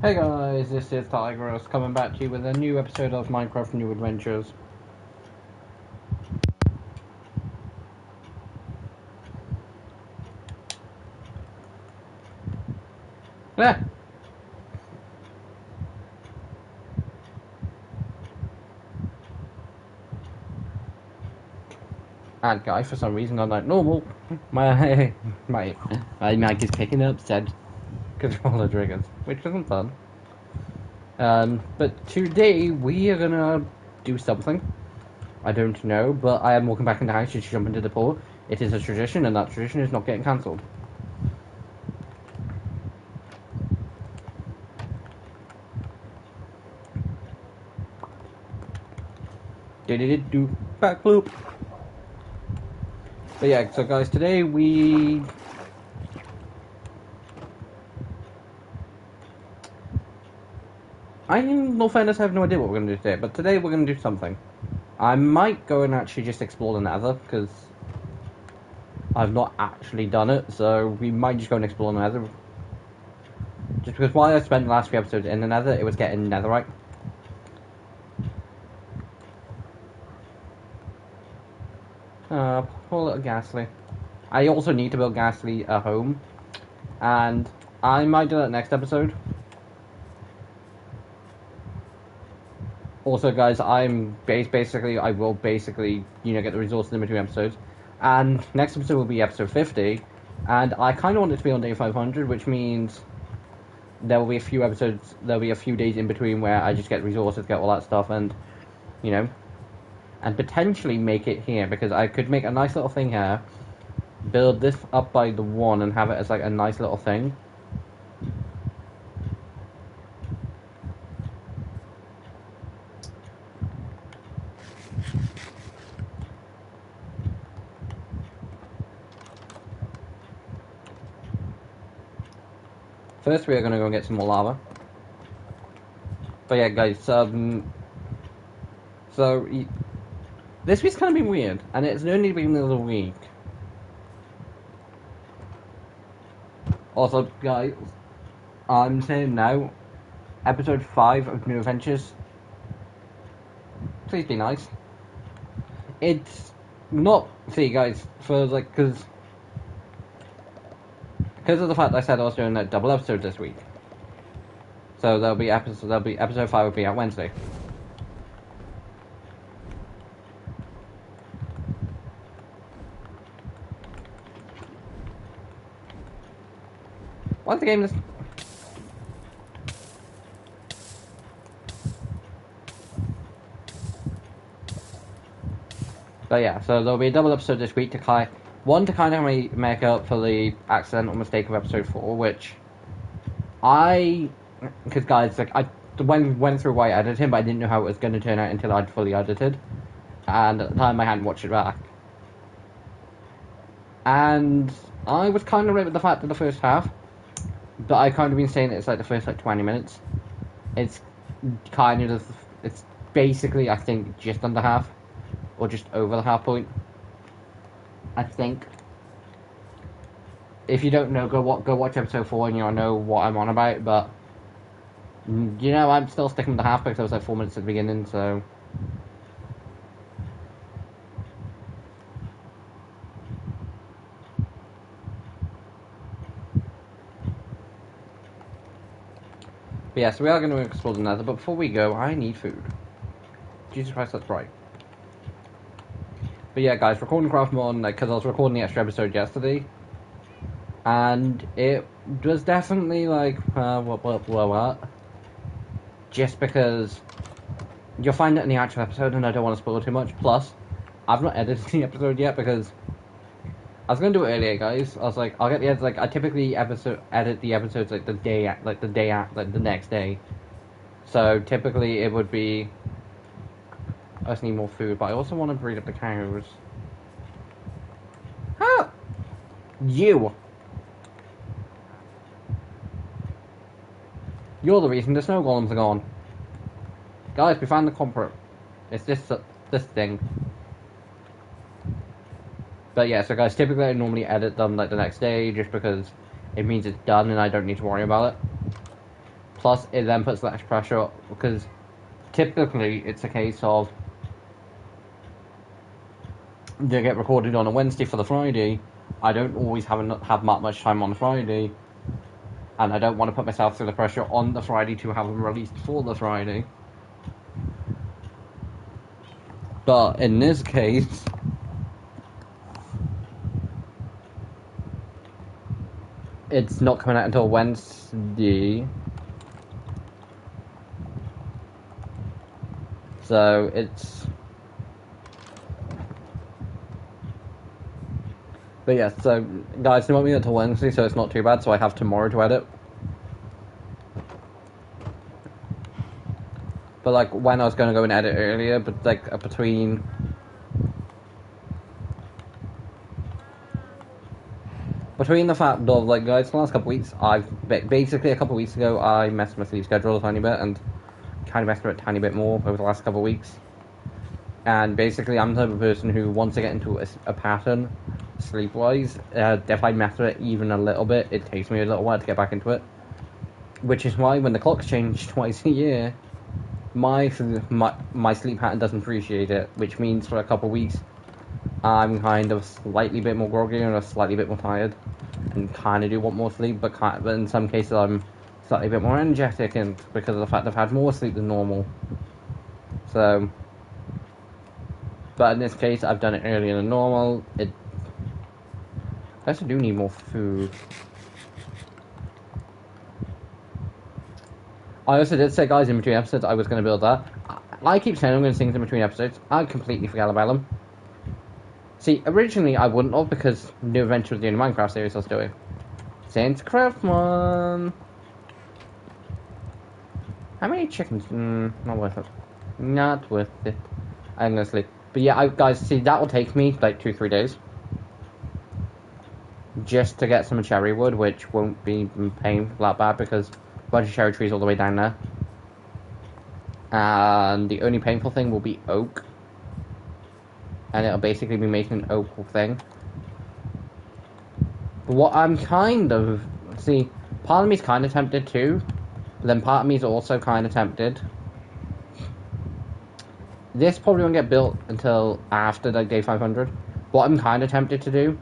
Hey guys, this is Tigros coming back to you with a new episode of Minecraft New Adventures. Yeah. And guys, for some reason I'm like normal. My my my mic is picking up said controller triggers, which isn't fun. But today we are gonna do something. I don't know, but I am walking back in the house to jump into the pool. It is a tradition, and that tradition is not getting cancelled. Did it do backflip? But yeah, so guys, today we in no fairness, I have no idea what we're going to do today, but today we're going to do something. I might go and actually just explore the nether, because I've not actually done it, so we might just go and explore the nether. Just because while I spent the last few episodes in the nether, it was getting netherite. Poor little Ghastly. I also need to build Ghastly a home, and I might do that next episode. Also, guys, I will basically, get the resources in between episodes. And next episode will be episode 50. And I kind of want it to be on day 500, which means there will be a few episodes, there'll be a few days in between where I just get resources, get all that stuff, and, you know, and potentially make it here, because I could make a nice little thing here, build this up by the one, and have it as, like, a nice little thing. First, we are going to go and get some more lava. But yeah, guys, so this week's kind of been weird, and it's only been a little week. Also, guys, I'm saying now, episode 5 of New Adventures, please be nice. It's not, see guys, for like, because of the fact I said I was doing a double episode this week. So there'll be episode 5 will be out Wednesday. What's the game this? But yeah, so there'll be a double episode this week to kind of make up for the accidental mistake of episode 4, which because guys, like I went through while I edited, but I didn't know how it was going to turn out until I'd fully edited, and at the time I hadn't watched it back. And I was kind of right with the fact of the first half, but I kind of been saying it's like the first like 20 minutes. It's kind of it's basically I think just under half, or just over the half point. I think. If you don't know, go watch episode 4 and you'll know what I'm on about. But I'm still sticking with the half because I was like 4 minutes at the beginning, so. But yeah, so we are going to explore the nether, but before we go, I need food. Jesus Christ, that's right. But yeah, guys, recording Craft more because I was recording the extra episode yesterday, and it was definitely like, what? Just because you'll find it in the actual episode, and I don't want to spoil too much. Plus, I've not edited the episode yet because I was gonna do it earlier, guys. I was like, I'll get the edit. Like, I typically edit the episodes like the next day. So typically it would be. I just need more food, but I also want to breed up the cows. How? You. You're the reason the snow golems are gone. Guys, we found the culprit. It's this thing. But yeah, so guys, typically I normally edit them like the next day just because it means it's done and I don't need to worry about it. Plus, it then puts less pressure, because typically it's a case of they get recorded on a Wednesday for the Friday. I don't always have that much time on the Friday, and I don't want to put myself through the pressure on the Friday to have them released for the Friday. But in this case, it's not coming out until Wednesday. So it's... But yeah, so guys, it won't be until Wednesday, so it's not too bad, so I have tomorrow to edit. But like, when I was going to go and edit earlier, but like between the fact of, like, guys, the last couple of weeks, basically a couple of weeks ago, I messed with my sleep schedule a tiny bit, and kind of messed with it a tiny bit more over the last couple of weeks. And basically, I'm the type of person who wants to get into a pattern, sleep-wise. If I mess with it even a little bit, it takes me a little while to get back into it. Which is why when the clocks change twice a year, my sleep pattern doesn't appreciate it, which means for a couple of weeks, I'm kind of slightly bit more groggy and a slightly bit more tired, and kind of do want more sleep, but in some cases I'm slightly a bit more energetic, and because of the fact I've had more sleep than normal. So, but in this case, I've done it earlier than normal. I also do need more food. I also did say, guys, in between episodes, I was going to build that. I keep saying I'm going to sing in between episodes. I completely forgot about them. See, originally I wouldn't have, because New Adventure was the only Minecraft series I was doing. Saints Craft one. How many chickens? Not worth it. Not worth it. I'm gonna sleep. But yeah, guys, see, that will take me like 2-3 days. Just to get some cherry wood, which won't be painful that bad, because a bunch of cherry trees all the way down there. And the only painful thing will be oak. And it'll basically be making an oak thing. But what I'm kind of... See, part of me's kind of tempted too. But then part of me's also kind of tempted. This probably won't get built until after like day 500. What I'm kind of tempted to do...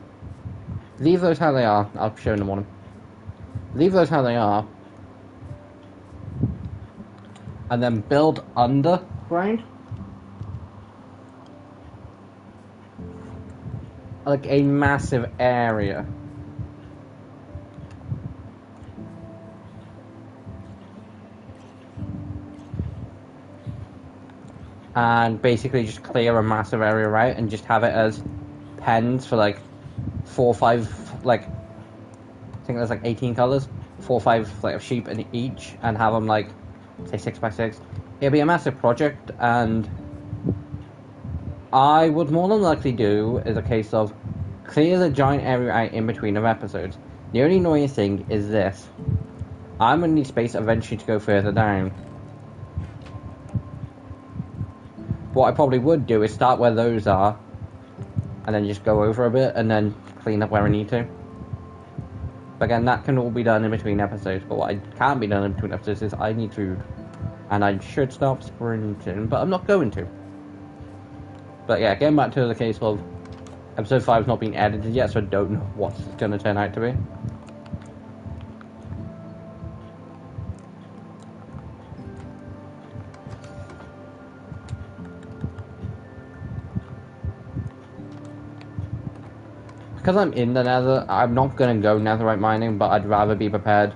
Leave those how they are. I'll show in the morning. Leave those how they are. And then build underground. Like a massive area. And basically just clear a massive area out and just have it as pens for like 4 or 5, like, I think there's like 18 colours, 4 or 5 like of sheep in each, and have them like, say 6x6. It'll be a massive project, and I would more than likely do is a case of clear the giant area out in between of episodes. The only annoying thing is this. I'm going to need space eventually to go further down. What I probably would do is start where those are, and then just go over a bit, and then clean up where I need to. But again, that can all be done in between episodes, but what I can't be done in between episodes is I need food. And I should stop sprinting, but I'm not going to. But yeah, getting back to the case of episode 5 has not been edited yet, so I don't know what it's going to turn out to be. Because I'm in the nether, I'm not going to go netherite mining, but I'd rather be prepared.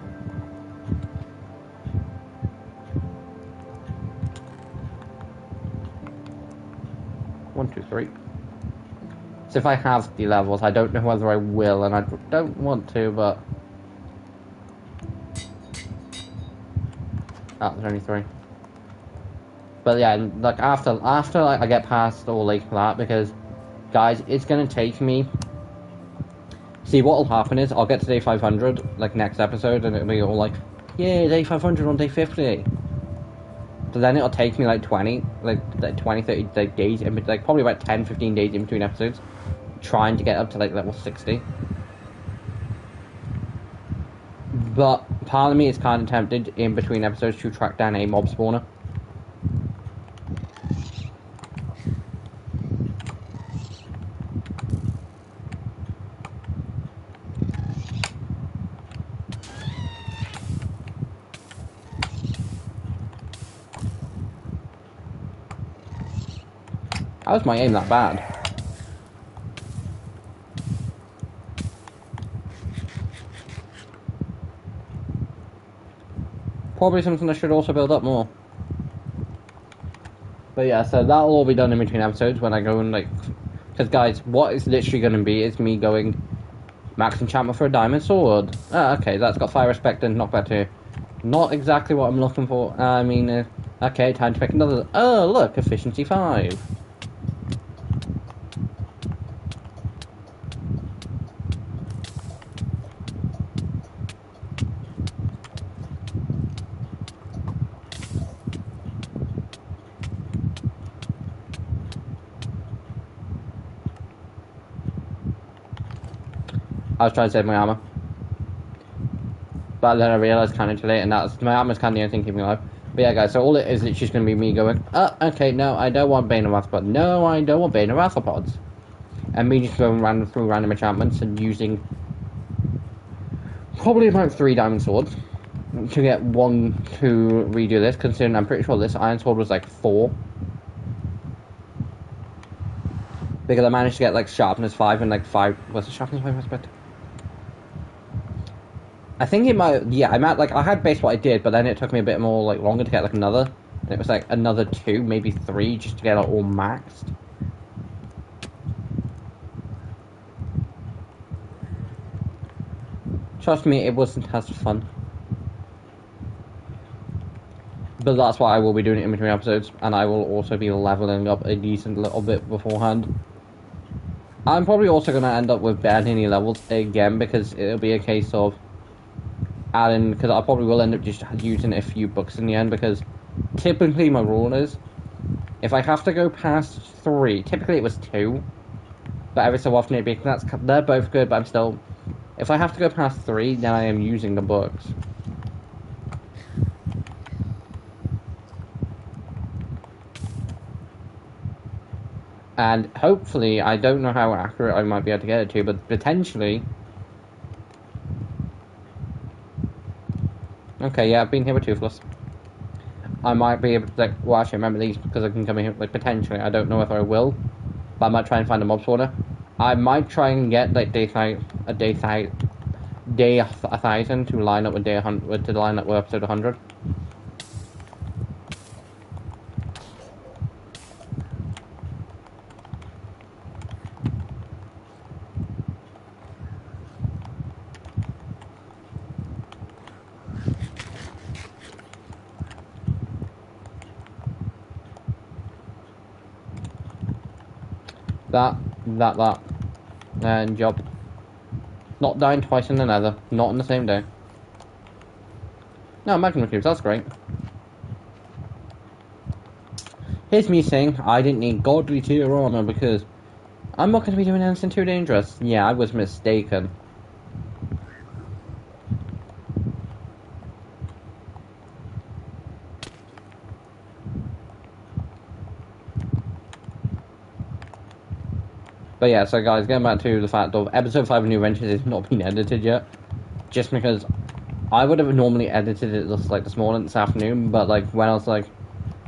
One, two, three. So if I have the levels, I don't know whether I will, and I don't want to, but... Oh, there's only 3. But yeah, like after like I get past all like that, because guys, it's gonna take me. See, what'll happen is I'll get to day 500 like next episode, and it'll be all like, yay, day 500 on day 50. So then it'll take me like 20, 30 like, days, like probably about 10-15 days in between episodes, trying to get up to like level 60. But Part of me is kind of tempted in between episodes to track down a mob spawner. How is my aim that bad? Probably something I should also build up more. But yeah, so that'll all be done in between episodes when I go and like... Because guys, what it's literally going to be is me going max enchantment for a diamond sword. Ah, okay, that's got fire respect and knockback too. Not exactly what I'm looking for. I mean, okay, time to pick another... Oh, look, efficiency 5. I was trying to save my armor. But then I realised kind of too late, and that's my armor's kind of the only thing keeping me alive. But yeah, guys, so all it is just going to be me going, oh, okay, no, I don't want Bane of Arthropods. No, I don't want Bane of Arthropods. And me just going through random enchantments and using probably about 3 diamond swords to get 1 to redo this, considering I'm pretty sure this iron sword was like 4. Because I managed to get like sharpness 5 and like 5... What's the sharpness 5 aspect? I think it might... Yeah, I had base what I did, but then it took me a bit more like longer to get like another. And it was like another 2, maybe 3, just to get it all maxed. Trust me, it wasn't as fun. But that's why I will be doing it in between episodes, and I will also be leveling up a decent little bit beforehand. I'm probably also going to end up with bad any levels again, because it'll be a case of adding, because I probably will end up just using a few books in the end, because typically my rule is, if I have to go past 3, typically it was 2, but every so often they're both good, but I'm still, if I have to go past 3, then I am using the books. And hopefully, I don't know how accurate I might be able to get it to, but potentially... Okay, yeah, I've been here with Toothless. I might be able to, like, well, actually, remember these because I can come in here, like, potentially. I don't know if I will, but I might try and find a mob spawner. I might try and get, like, day 1,000 to line up with day 100, to line up with episode 100. That, and job. Not dying twice in the nether, not on the same day. No, magma cubes, that's great. Here's me saying I didn't need godly tier armor because I'm not going to be doing anything too dangerous. Yeah, I was mistaken. But yeah, so guys, getting back to the fact of episode 5 of New Adventures has not been edited yet. Just because I would have normally edited it just like this morning, this afternoon, but like when I was like,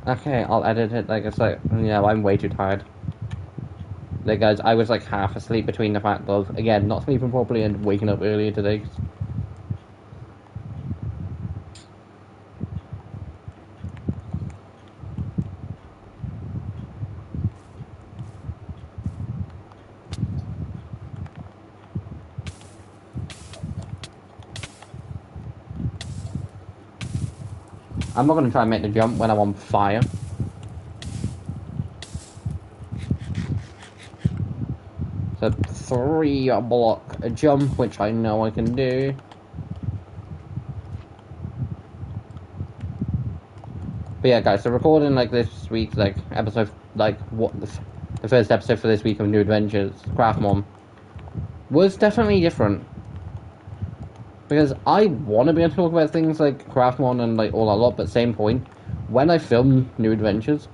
okay, I'll edit it, like it's like, I'm way too tired. Like guys, I was like half asleep between the fact of, again, not sleeping properly and waking up earlier today. I'm not going to try and make the jump when I'm on fire. So 3 block a jump, which I know I can do. But yeah, guys, so recording like this week, like episode, like what the first episode for this week of New Adventures, Craftmon, was definitely different. Because I want to be able to talk about things like Craftmon and like all a lot, but same point, when I film New Adventures,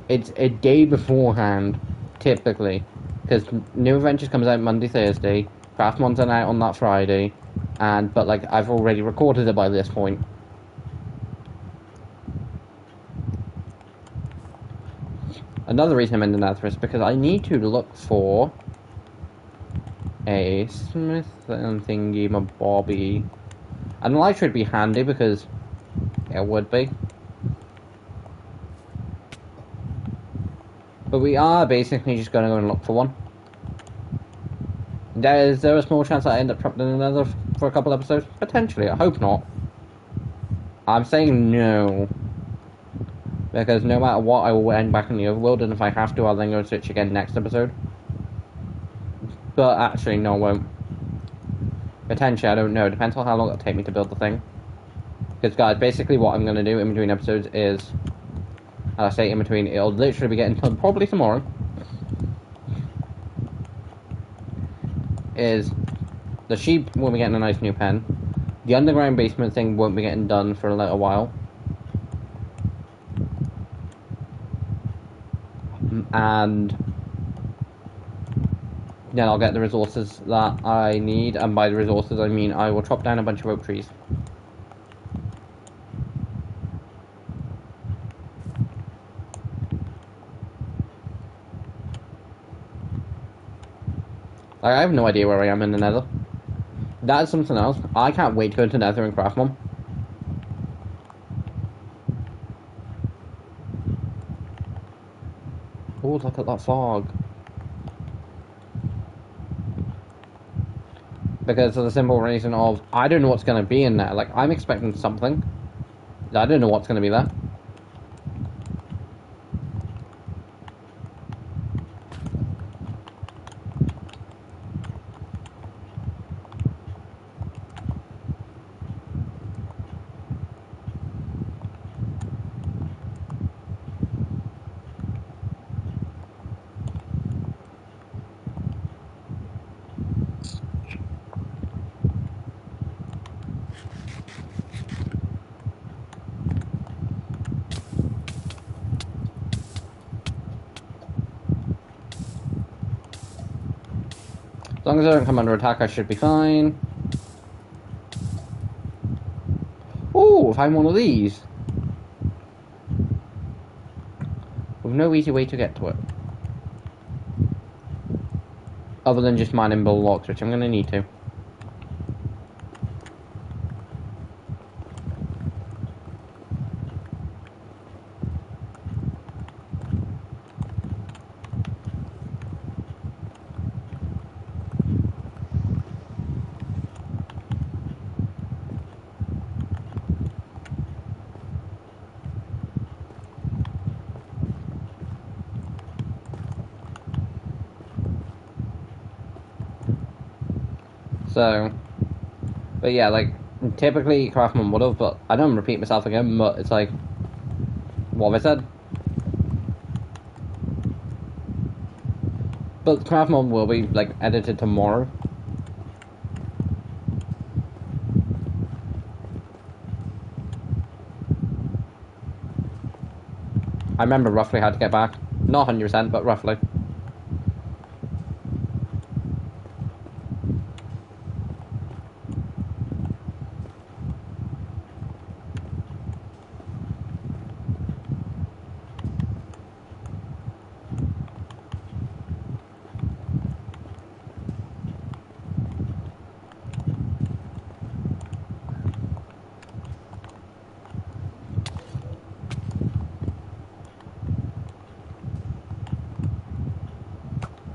it's a day beforehand, typically, because New Adventures comes out Monday, Thursday, Craftmon's out on that Friday, but like I've already recorded it by this point. Another reason I'm in the Nether is because I need to look for a Smith and thingy my Bobby. And the light should be handy because it would be. But we are basically just going to go and look for one. Is there a small chance that I end up trapped in another for a couple episodes? Potentially, I hope not. I'm saying no. Because no matter what, I will end back in the overworld, and if I have to, I'll then go and switch again next episode. But actually, no, I won't. Potentially, I don't know. It depends on how long it'll take me to build the thing. Because, guys, basically what I'm going to do in between episodes is, as I say in between, it'll literally be getting done probably tomorrow. Is the sheep will be getting a nice new pen. The underground basement thing won't be getting done for a little while. And then I'll get the resources that I need, and by the resources I mean I will chop down a bunch of oak trees. Like, I have no idea where I am in the Nether. That is something else. I can't wait to go into Nether and Craftmon. Oh, look at that fog. Because of the simple reason of, I don't know what's going to be in there. Like, I'm expecting something. I don't know what's going to be there. As long as I don't come under attack, I should be fine. Ooh, find one of these. With no easy way to get to it. Other than just mining blocks, which I'm going to need to. So, but yeah, like, typically Craftmon would have, but I don't repeat myself again, but it's like, what have I said? But Craftmon will be, like, edited tomorrow. I remember roughly how to get back. Not 100%, but roughly.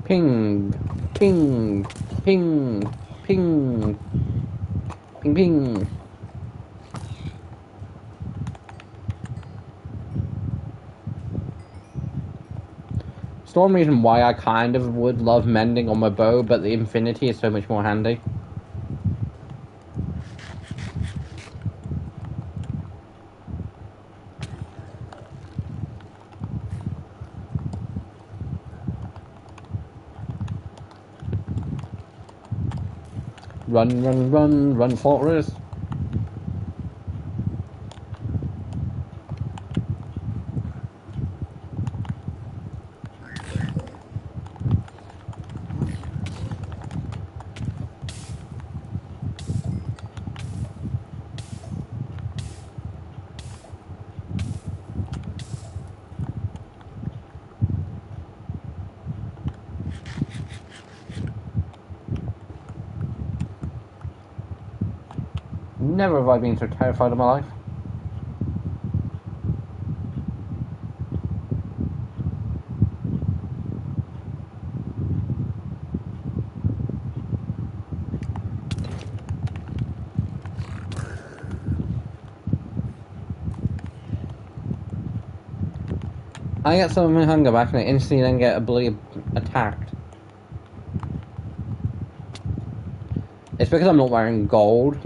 Ping, ping, ping, ping, ping, ping. It's the one reason why I kind of would love mending on my bow, but the infinity is so much more handy. Run, run, run, run, Fortress. Never have I been so terrified in my life. I get some of my hunger back and I instantly then get bloody attacked. It's because I'm not wearing gold.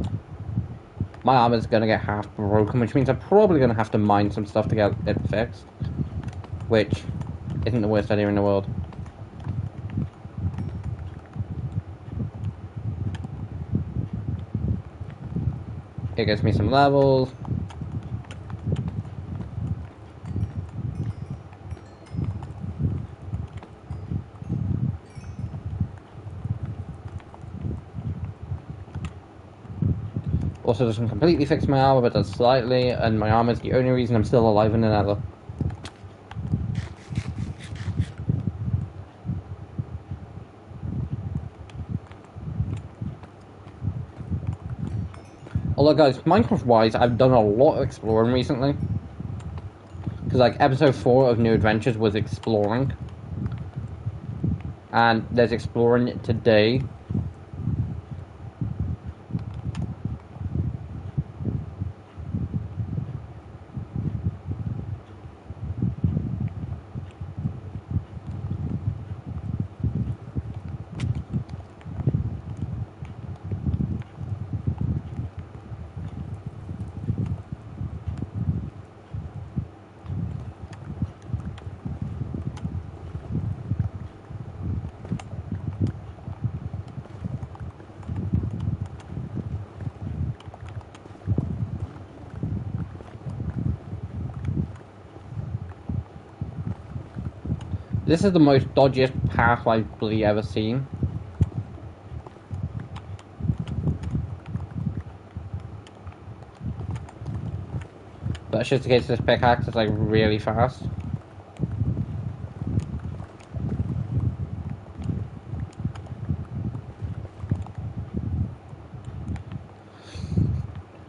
My armor's gonna get half broken, which means I'm probably gonna have to mine some stuff to get it fixed. Which isn't the worst idea in the world. It gets me some levels. Also doesn't completely fix my armor, but does slightly, and my armor is the only reason I'm still alive in the nether. Although guys, Minecraft-wise, I've done a lot of exploring recently. Because like, episode 4 of New Adventures was exploring. And there's exploring today. This is the most dodgiest path I've bloody ever seen. But it's just in case this pickaxe is like really fast.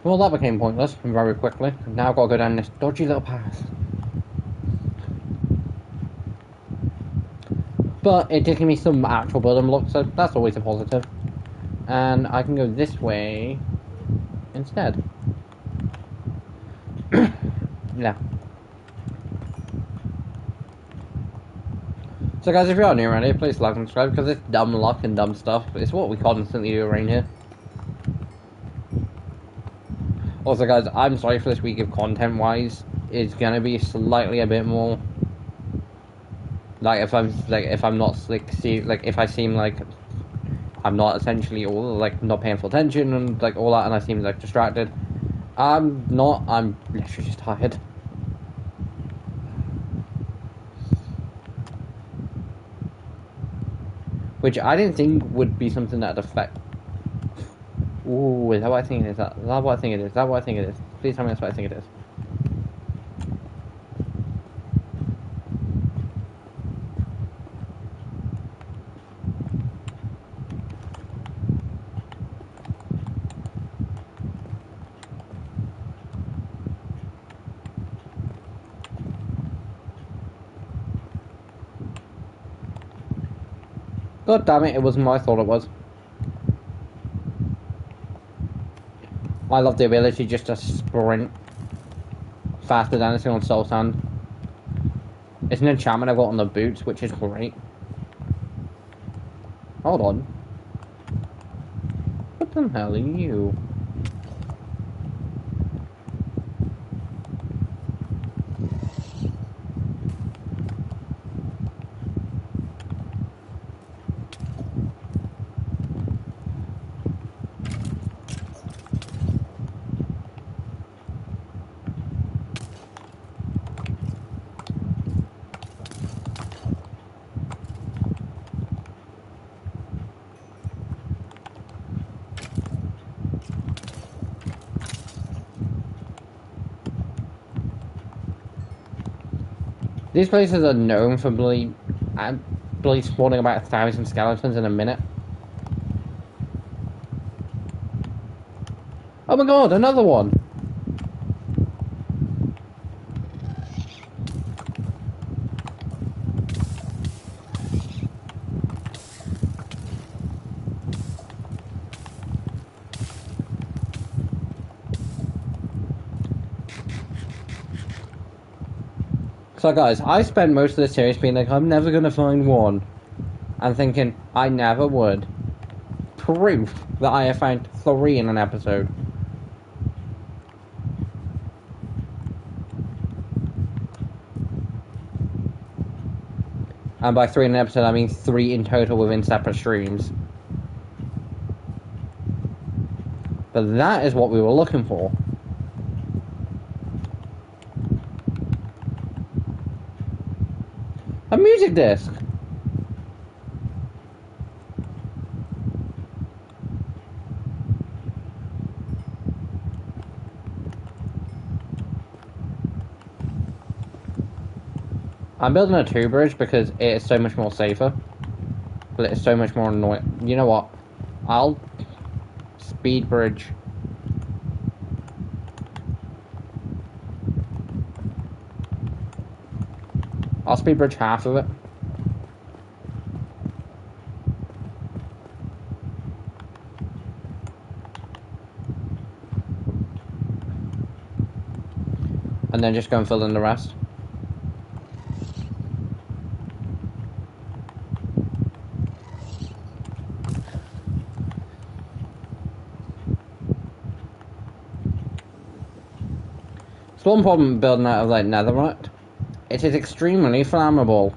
Well, that became pointless very quickly. Now I've got to go down this dodgy little path. But it did give me some actual building blocks, so that's always a positive. And I can go this way instead. Yeah. So guys, if you are new around here, please like and subscribe, because it's dumb luck and dumb stuff. It's what we constantly do around here. Also guys, I'm sorry for this week of content wise. It's gonna be slightly a bit more like if I'm not like if I seem like I'm not essentially all like not paying full attention and like all that, and I seem like distracted. I'm not, I'm literally just tired. Which I didn't think would be something that'd affect. Ooh, is that what I think it is? Is that what I think it is? Is that what I think it is? Please tell me that's what I think it is. God damn it, it wasn't what I thought it was. I love the ability just to sprint faster than anything on Soul Sand. It's an enchantment I've got on the boots, which is great. Hold on. What the hell are you? These places are known for bloody spawning about 1,000 skeletons in a minute. Oh my god, another one! So guys, I spent most of the series being like, I'm never gonna find one. And thinking, I never would. Proof that I have found 3 in an episode. And by 3 in an episode, I mean 3 in total within separate streams. But that is what we were looking for. A music disc! I'm building a 2 bridge because it is so much more safer. But it is so much more annoying. You know what? I'll speed bridge. I'll speed bridge half of it. And then just go and fill in the rest. So one problem building out of like netherite, it is extremely flammable.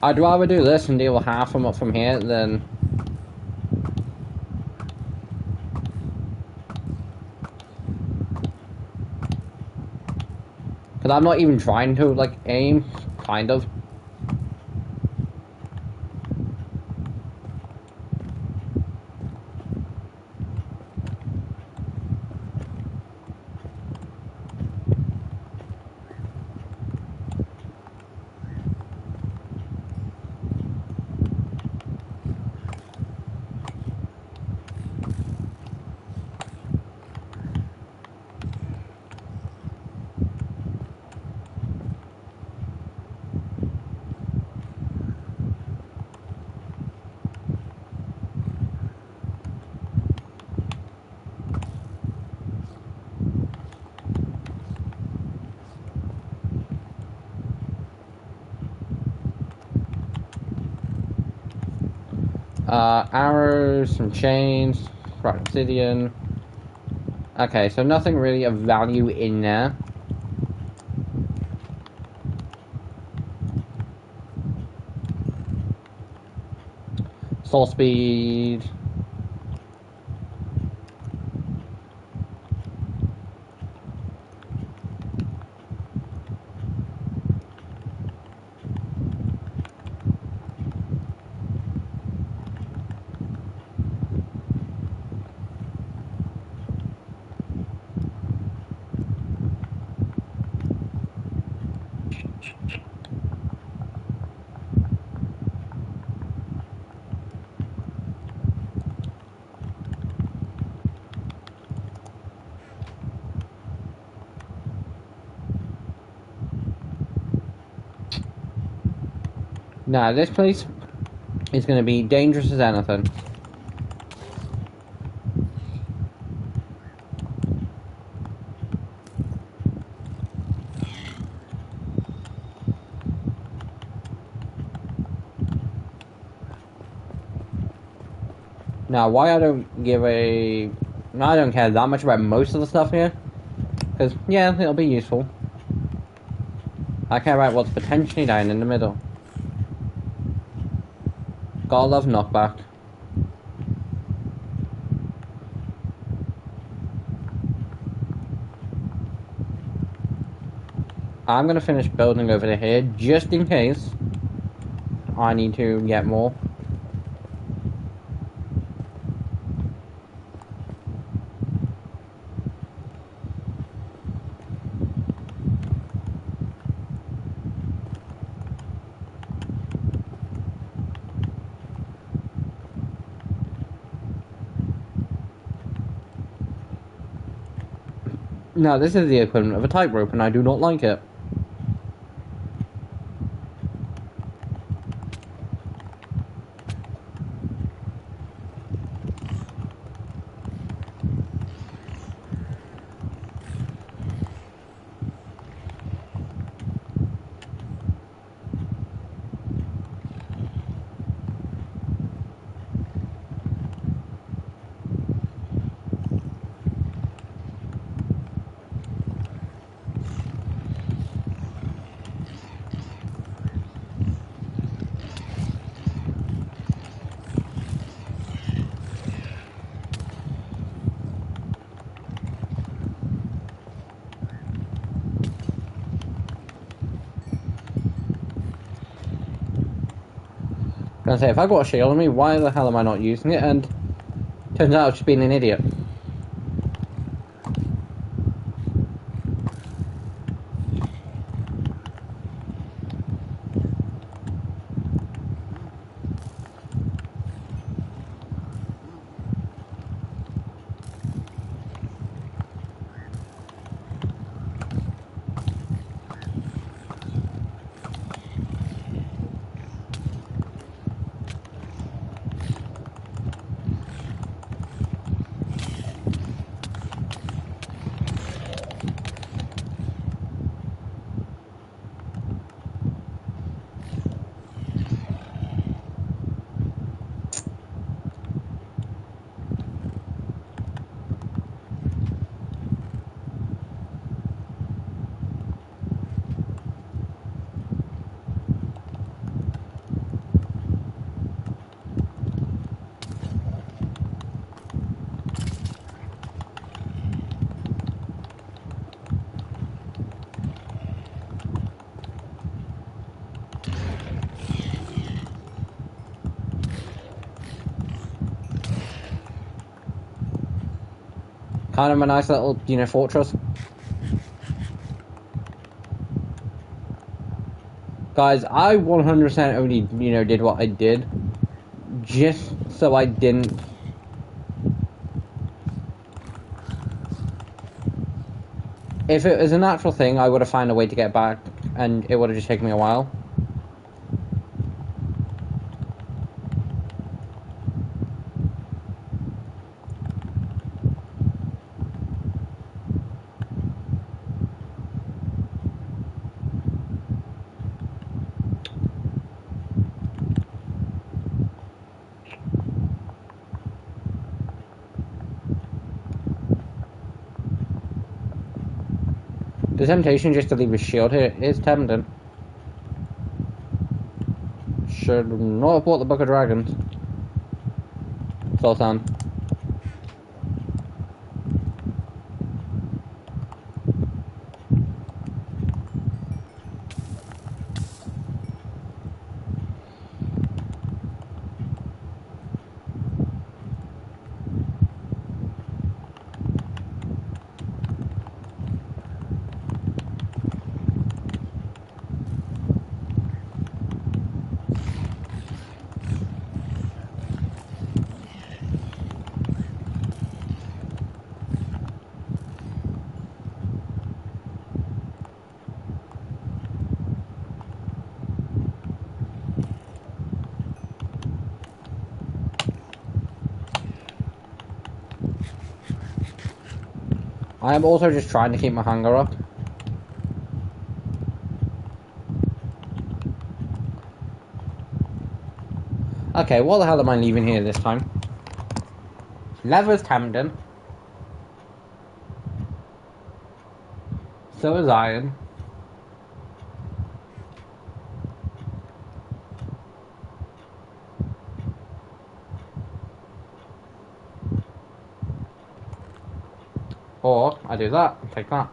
I'd rather do this and deal with half of them up from here than... Because I'm not even trying to, like, aim, kind of. Arrows, some chains, right, obsidian. Okay, so nothing really of value in there. Soul speed. Now, this place is going to be dangerous as anything. Now, why I don't give a... No, I don't care that much about most of the stuff here. Because, yeah, it'll be useful. I care about what's potentially down in the middle. Gotta love knockback. I'm gonna finish building over here just in case I need to get more. Now, this is the equivalent of a tightrope, and I do not like it. Gonna say, if I got a shield on me, why the hell am I not using it? And turns out I've just been an idiot. Kind of a nice little, fortress. Guys, I 100% only, did what I did just so I didn't. If it was a natural thing, I would have found a way to get back, and it would have just taken me a while. The temptation just to leave a shield here is tempting. Should not have bought the Book of Dragons. Sultan. I am also just trying to keep my hunger up. Okay, what the hell am I leaving here this time? Leather's Camden. So is iron. Or I do that and take that.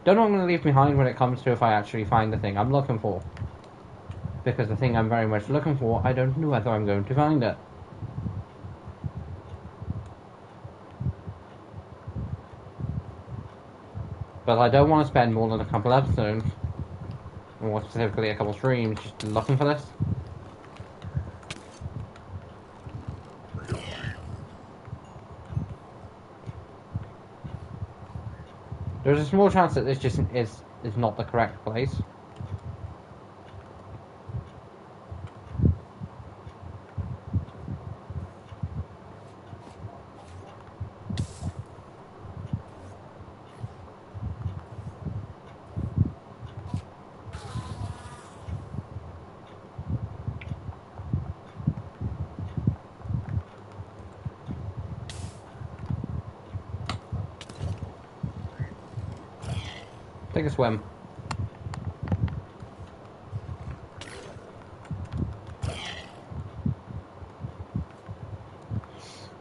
Don't know what I'm going to leave behind when it comes to if I actually find the thing I'm looking for. Because the thing I'm very much looking for, I don't know whether I'm going to find it. But I don't want to spend more than a couple episodes, or more specifically a couple streams, just looking for this. There's a small chance that this just is not the correct place. Take a swim.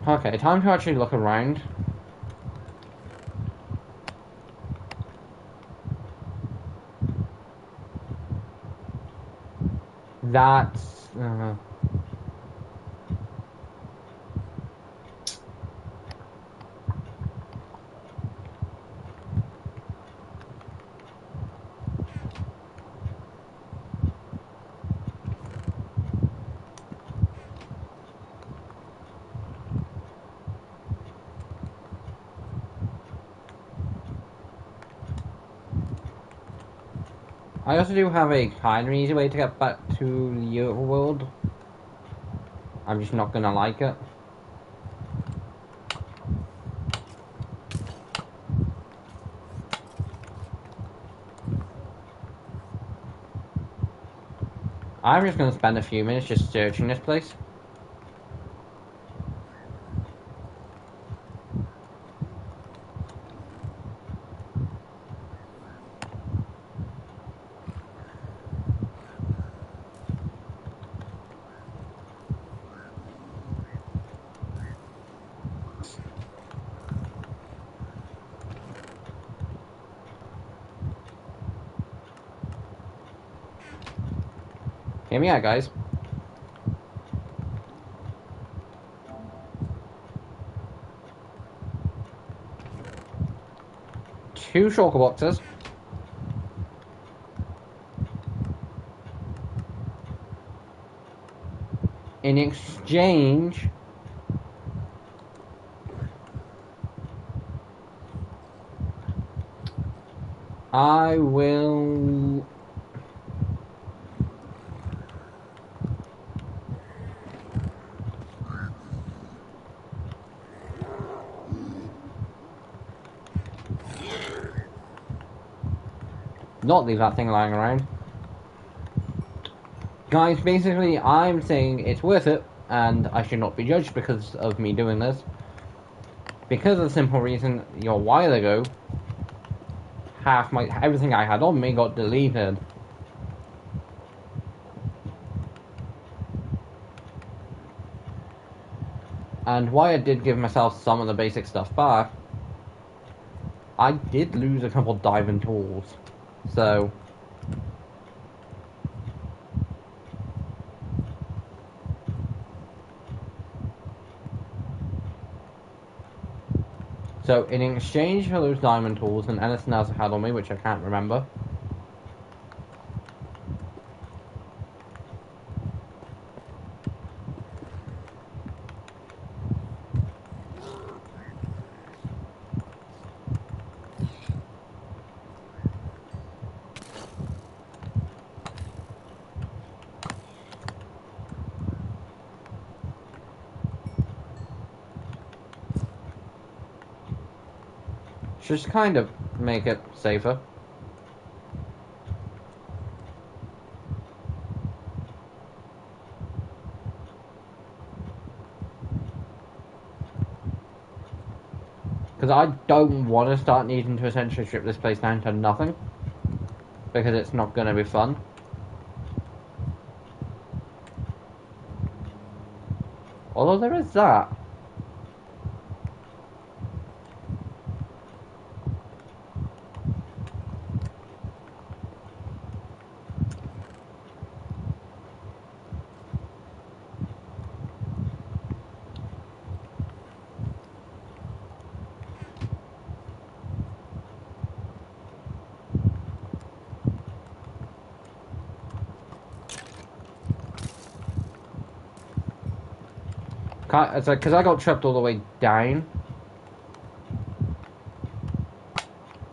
Okay, time to actually look around. That's... I also do have a kind of easy way to get back to the overworld. I'm just not gonna like it. I'm just gonna spend a few minutes just searching this place. Hear me out, guys. Two shulker boxes. In exchange, I will... not leave that thing lying around. Guys, basically, I'm saying it's worth it, and I should not be judged because of me doing this. Because of the simple reason, a while ago, everything I had on me got deleted. And while I did give myself some of the basic stuff back, I did lose a couple diving tools. So... So, in exchange for those diamond tools and anything else I had on me, which I can't remember, just kind of make it safer. Because I don't want to start needing to essentially strip this place down to nothing. Because it's not going to be fun. Although there is that. It's like, because I got trapped all the way down.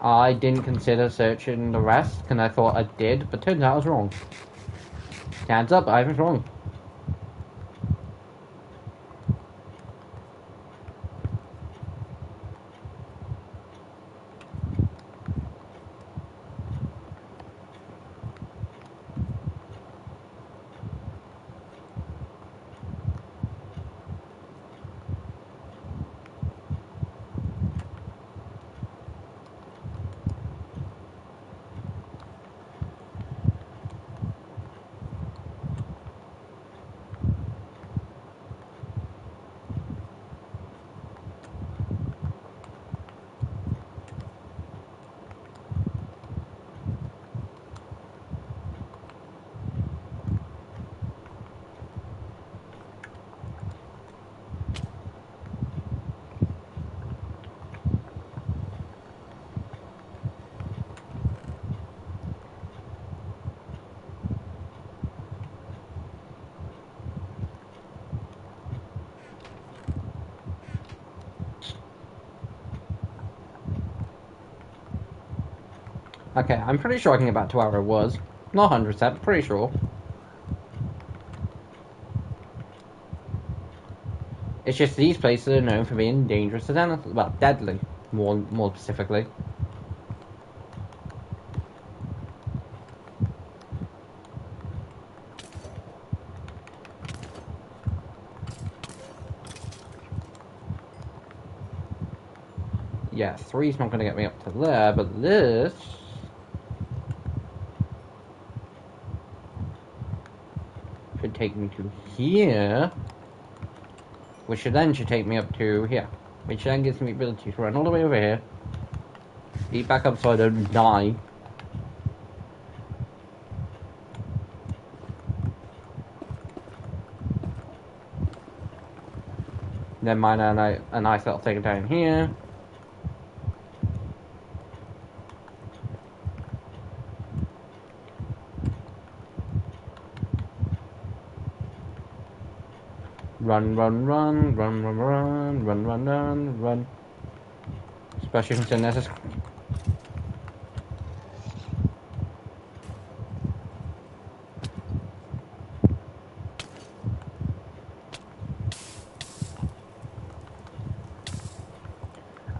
I didn't consider searching the rest, and I thought I did, but turns out I was wrong. Hands up, I was wrong. Okay, I'm pretty sure I can get back to where I was. Not 100%, but pretty sure. It's just these places are known for being dangerous as anything. Well, deadly, more specifically. Yeah, 3's not going to get me up to there, but this... should take me to here. Which should take me up to here. Which then gives me the ability to run all the way over here. Speed back up so I don't die. Then mine a nice little thing down here. Run, run, run, run, run, run, run, run, run, run. Especially since there's this...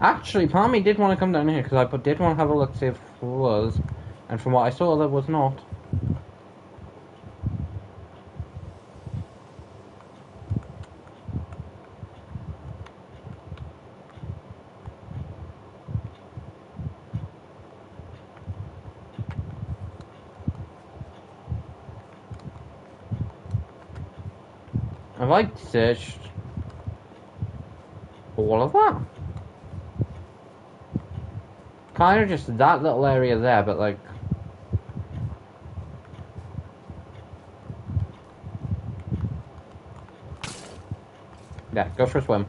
Actually, part of me did want to come down here because I did want to have a look, see if it was. And from what I saw, there was not. Have I searched all of that? Kind of just that little area there, but like... yeah, go for a swim.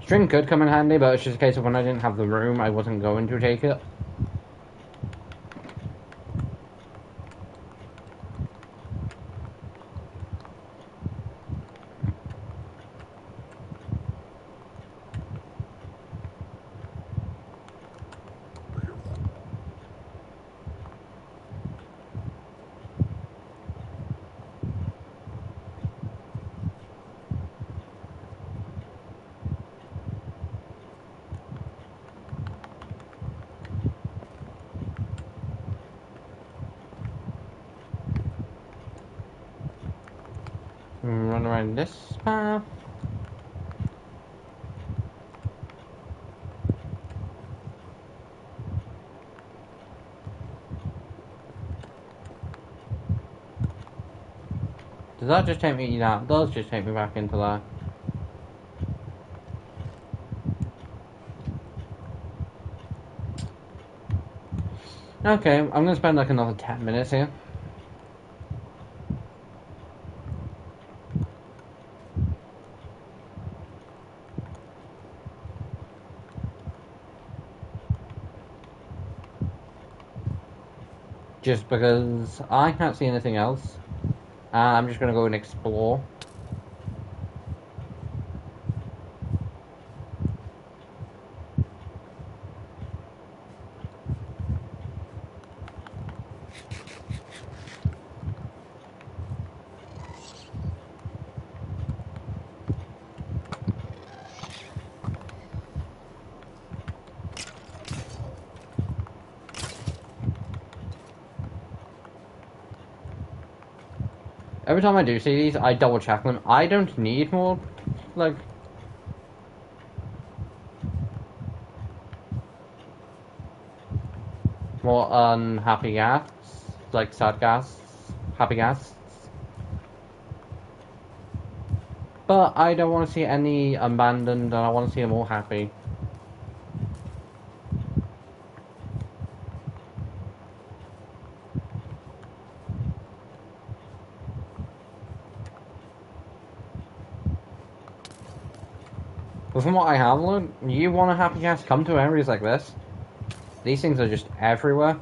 String could come in handy, but it's just a case of when I didn't have the room, I wasn't going to take it. Run around this path. Does that just take me? That does just take me back into that. Okay, I'm gonna spend like another 10 minutes here. Just because I can't see anything else. I'm just gonna go and explore. Every time I do see these, I double check them. I don't need more, like... more unhappy gas. Like sad gas. Happy gas. But I don't want to see any abandoned, and I want to see them all happy. But from what I have learned, you want a happy gas, come to areas like this. These things are just everywhere.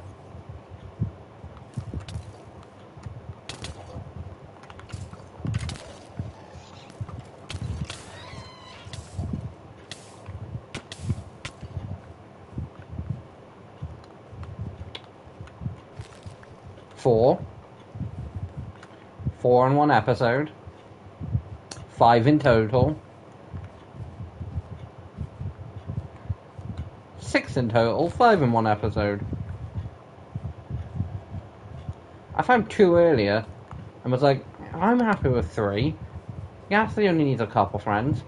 Four in one episode. 5 in total. 6 in total. 5 in one episode. I found 2 earlier and was like, I'm happy with 3. Ghastly only needs a couple friends.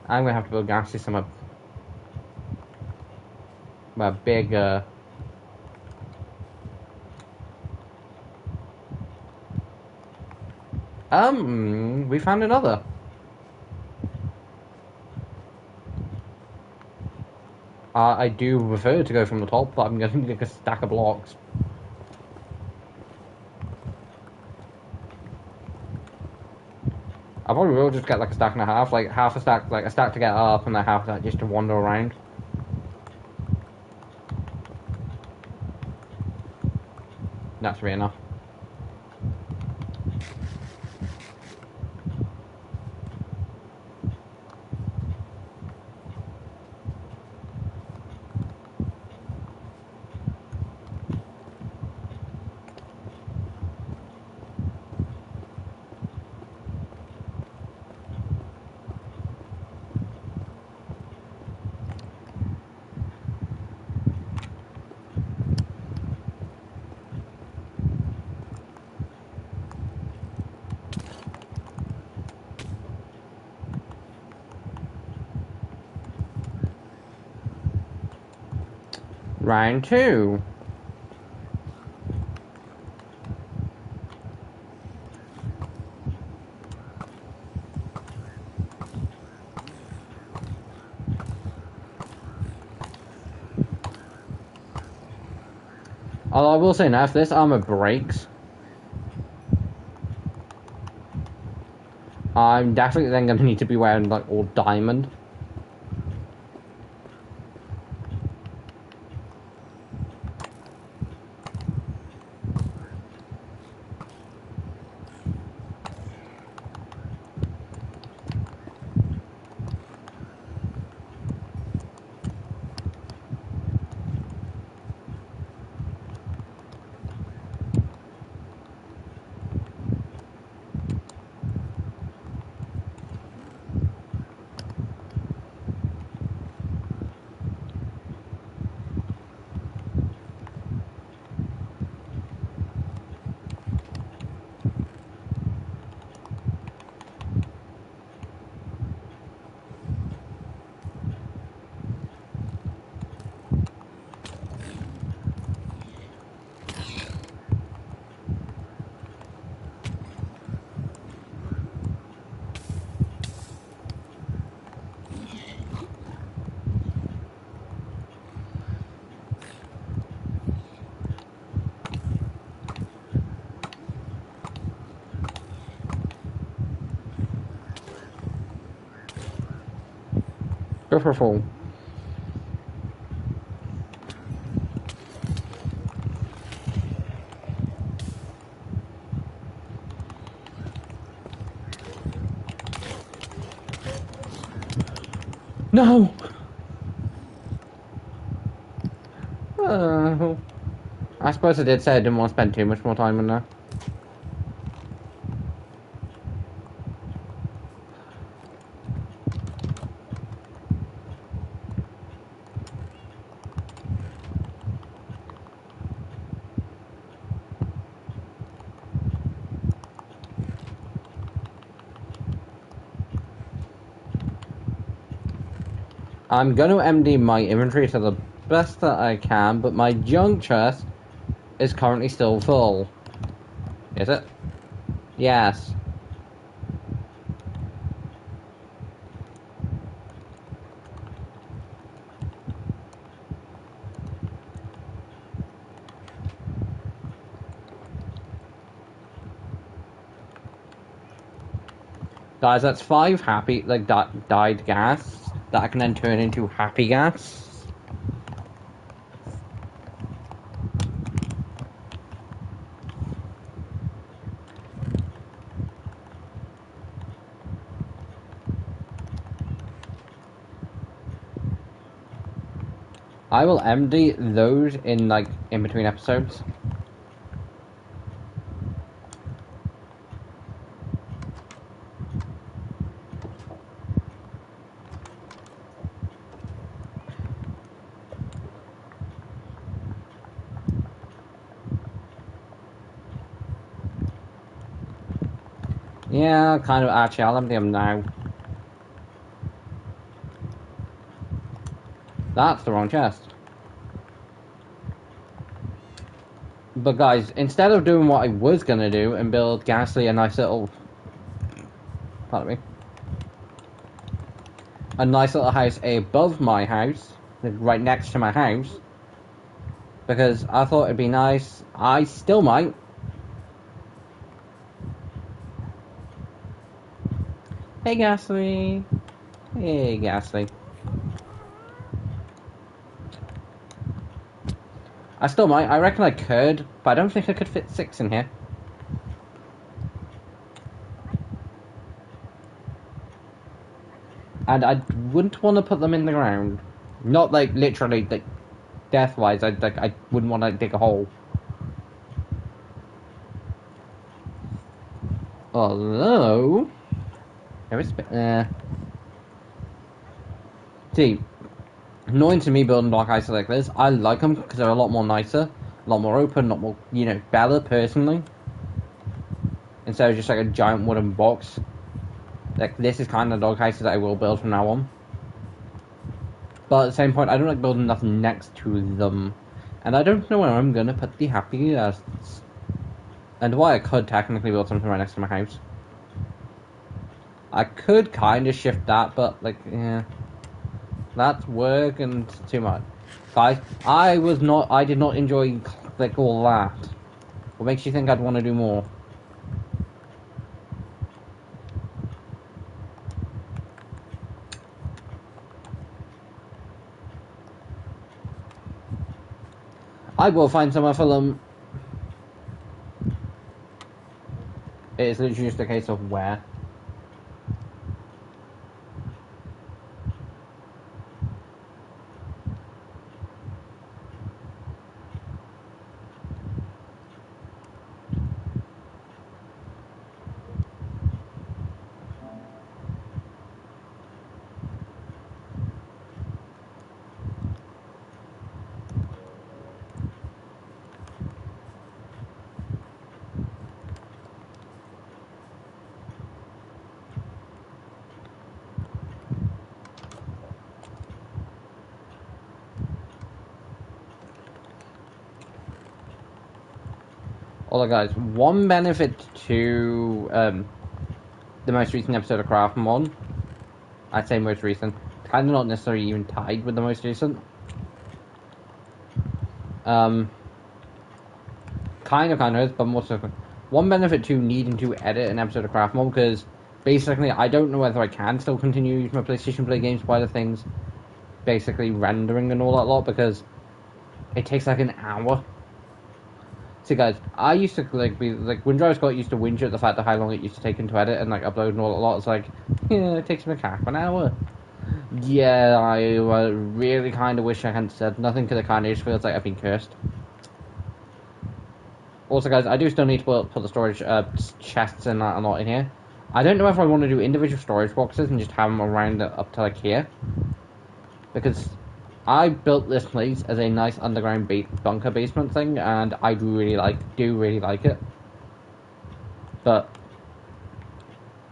I'm gonna have to build Ghastly some big we found another. I do prefer to go from the top, but I'm gonna need a stack of blocks. I probably will just get like a stack and a half, like half a stack, like a stack to get up, and then half that just to wander around. That should be enough. Round 2. Although I will say now, if this armor breaks, I'm definitely then going to need to be wearing like all diamond. Go for a fall. No! I suppose I did say I didn't want to spend too much more time on that. I'm going to empty my inventory to the best that I can, but my junk chest is currently still full. Is it? Yes. Guys, that's 5 happy, like, dyed gas that I can then turn into happy gas. I will empty those in, like, in between episodes. Yeah, kind of, actually, I'll empty them now. That's the wrong chest. But guys, instead of doing what I was gonna do and build Ghastly a nice little... Pardon me. A nice little house above my house, right next to my house, because I thought it'd be nice. I still might. Hey, Ghastly. Hey, Ghastly. I still might. I reckon I could, but I don't think I could fit 6 in here. And I wouldn't want to put them in the ground. Not like literally, like death-wise. I wouldn't want to dig a hole. Although, there is. See, annoying to me building block houses like this. I like them because they're a lot more nicer, a lot more open, a lot more, you know, better personally. Instead of just like a giant wooden box. Like, this is kind of the dog houses that I will build from now on. But at the same point, I don't like building nothing next to them. And I don't know where I'm gonna put the happy guests. And why I could technically build something right next to my house. I could kind of shift that, but, like, yeah. That's work and too much. Guys, I did not enjoy, like, all that. What makes you think I'd want to do more? I will find somewhere for them. It is literally just a case of where. Although, guys, one benefit to the most recent episode of Craftmon, I'd say most recent, kind of not necessarily even tied with the most recent. Kind of is, but more so. One benefit to needing to edit an episode of Craftmon, because basically, I don't know whether I can still continue using my PlayStation Play games by the things basically rendering and all that lot, because it takes like an hour. See, guys, I used to like be like when Drive Scott used to whinge at the fact of how long it used to take him to edit and like upload and all that lot. It's like, yeah, it takes him half an hour. Yeah, I really kind of wish I hadn't said nothing, because it kind of just feels like I've been cursed. Also, guys, I do still need to put the storage chests and that a lot in here. I don't know if I want to do individual storage boxes and just have them around up to like here, because I built this place as a nice underground bunker basement thing, and I do really like it. But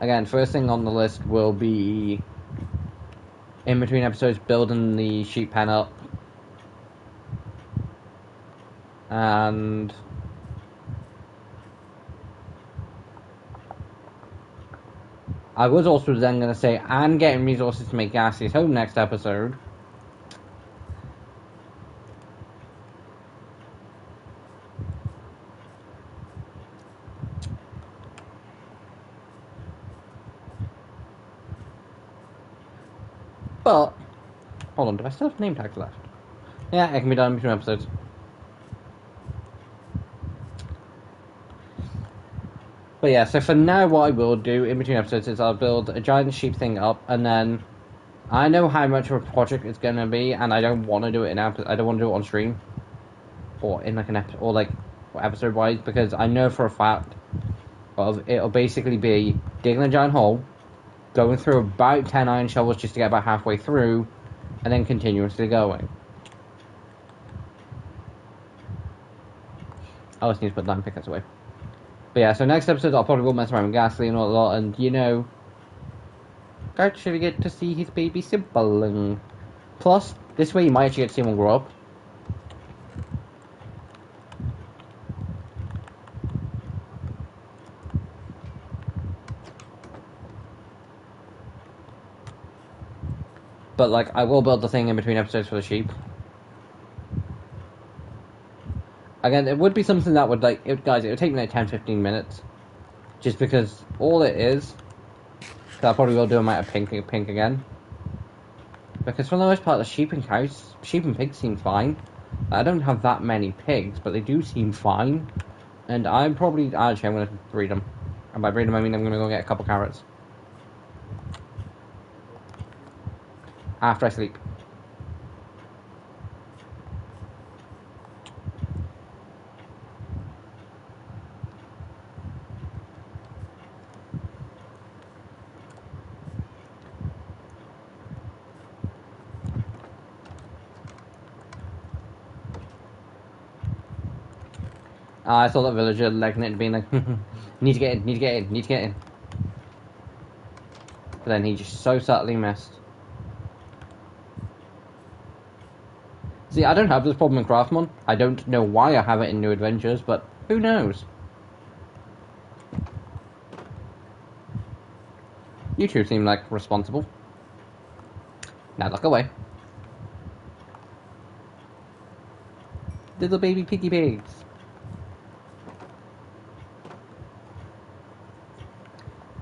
again, first thing on the list will be in between episodes building the sheep pen up, and I was also then going to say, and getting resources to make Ghastly's home next episode. But, hold on, do I still have name tags left? Yeah, it can be done in between episodes. But yeah, so for now what I will do in between episodes is I'll build a giant sheep thing up, and then I know how much of a project it's going to be, and I don't want to do it I don't want to do it on stream, or in like an episode, or like episode wise, because I know for a fact of it'll basically be digging a giant hole, going through about 10 iron shovels just to get about halfway through, and then continuously going. I just need to put diamond pickaxe away. But yeah, so next episode I'll probably will mess around with Ghastly and all that, and you know, actually get to see his baby sibling. Plus, this way you might actually get to see him grow up. But like, I will build the thing in between episodes for the sheep. Again, it would be something that would like, guys, it would take me like 10-15 minutes. Just because all it is, I probably will do a amount of pink again. Because for the most part, the sheep and pigs seem fine. I don't have that many pigs, but they do seem fine. And I'm going to breed them. And by breed them, I mean I'm going to go get a couple carrots. After I sleep. I saw that villager legging it and being like, need to get in. But then he just so subtly missed. See, I don't have this problem in Craftmon. I don't know why I have it in New Adventures, but who knows? You two seem like responsible. Now look away. Little baby piggy pigs.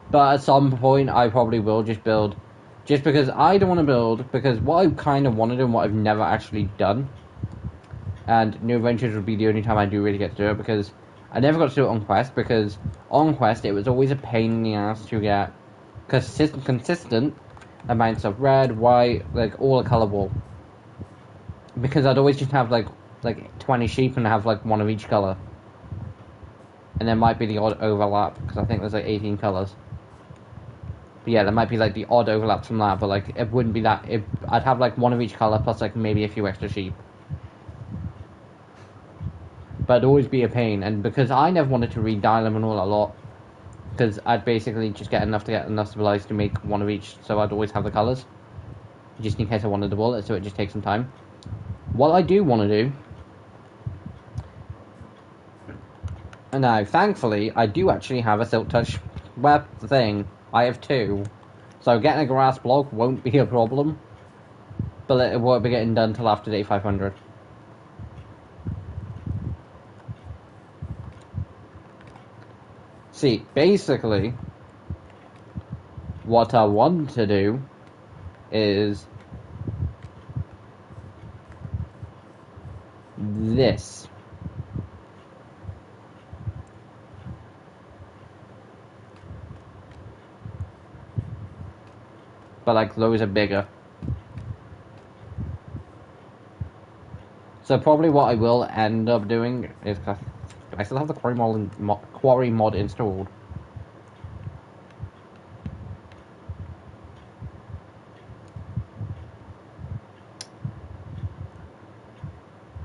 But at some point, I probably will just build. Just because I don't want to build, because what I kind of want to do and what I've never actually done, and New Adventures would be the only time I do really get to do it, because I never got to do it on Quest, because on Quest it was always a pain in the ass to get consistent amounts of red, white, like all the colour wall. Because I'd always just have like 20 sheep and have like one of each colour. And there might be the odd overlap, because I think there's like 18 colours. But yeah, there might be like the odd overlaps from that, but like it wouldn't be that. I'd have like one of each color plus like maybe a few extra sheep. But it'd always be a pain, and because I never wanted to redial them and all that lot, because I'd basically just get enough civilized to make one of each, so I'd always have the colors, just in case I wanted the bullet, so it just takes some time. What I do want to do, and now thankfully I do actually have a Silk Touch web thing. I have 2. So getting a grass block won't be a problem. But it won't be getting done till after day 500. See, basically, what I want to do is this. But like those are bigger. So probably what I will end up doing is I still have the Quarry mod installed.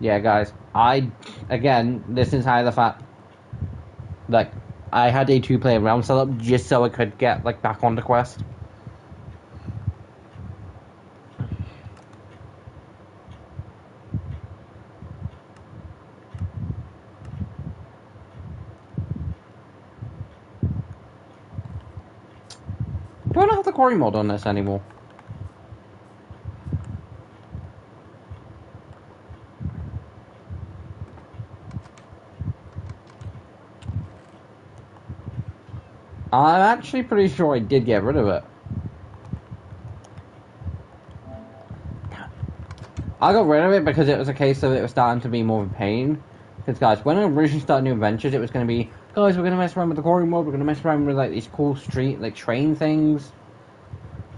Yeah, guys. Again, this is how the fact, like, I had a 2-player realm set up just so I could get like back onto Quest. Do I not have the Quarry mod on this anymore? I'm actually pretty sure I did get rid of it. I got rid of it because it was a case of it was starting to be more of a pain. Because, guys, when I originally started New Adventures, it was going to be, guys, we're going to mess around with the Quarry mode, we're going to mess around with, like, these cool street, like, train things.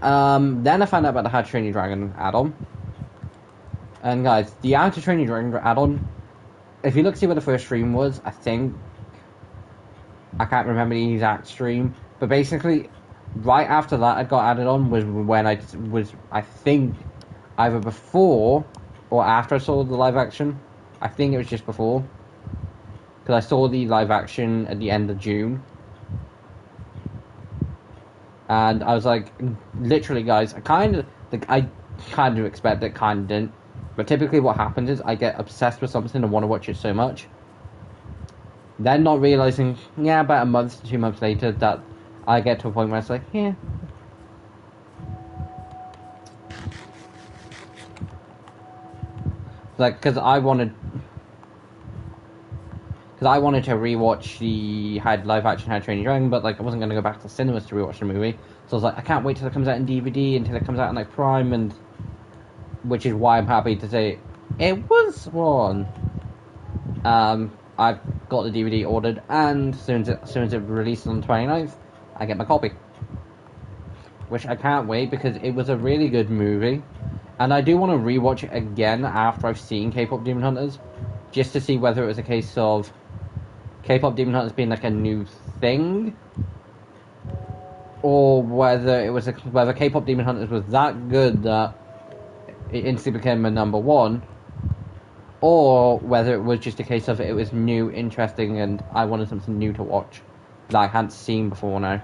Then I found out about the How to Train Your Dragon add-on. And, guys, the How to Train Your Dragon add-on, if you look see where the first stream was, I think, I can't remember the exact stream, but basically, right after that it got added on was when I think, either before or after I saw the live action. I think it was just before, because I saw the live action at the end of June, and I was like, literally, guys, I kind of expect it, kind of didn't. But typically, what happens is I get obsessed with something and want to watch it so much. Then not realizing, yeah, about a month to 2 months later, that I get to a point where it's like, yeah. Like, because I wanted to rewatch the live action How to Train Your Dragon, but like I wasn't going to go back to the cinemas to rewatch the movie, so I was like, I can't wait till it comes out in DVD, until it comes out in like Prime, and which is why I'm happy to say it was one. I've got the DVD ordered, and as soon as it releases on the 29th, I get my copy, which I can't wait, because it was a really good movie, and I do want to rewatch it again after I've seen K-pop Demon Hunters, just to see whether it was a case of K-pop Demon Hunters being like a new thing, or whether K-pop Demon Hunters was that good that it instantly became a number one, or whether it was just a case of it was new, interesting, and I wanted something new to watch that I hadn't seen before now.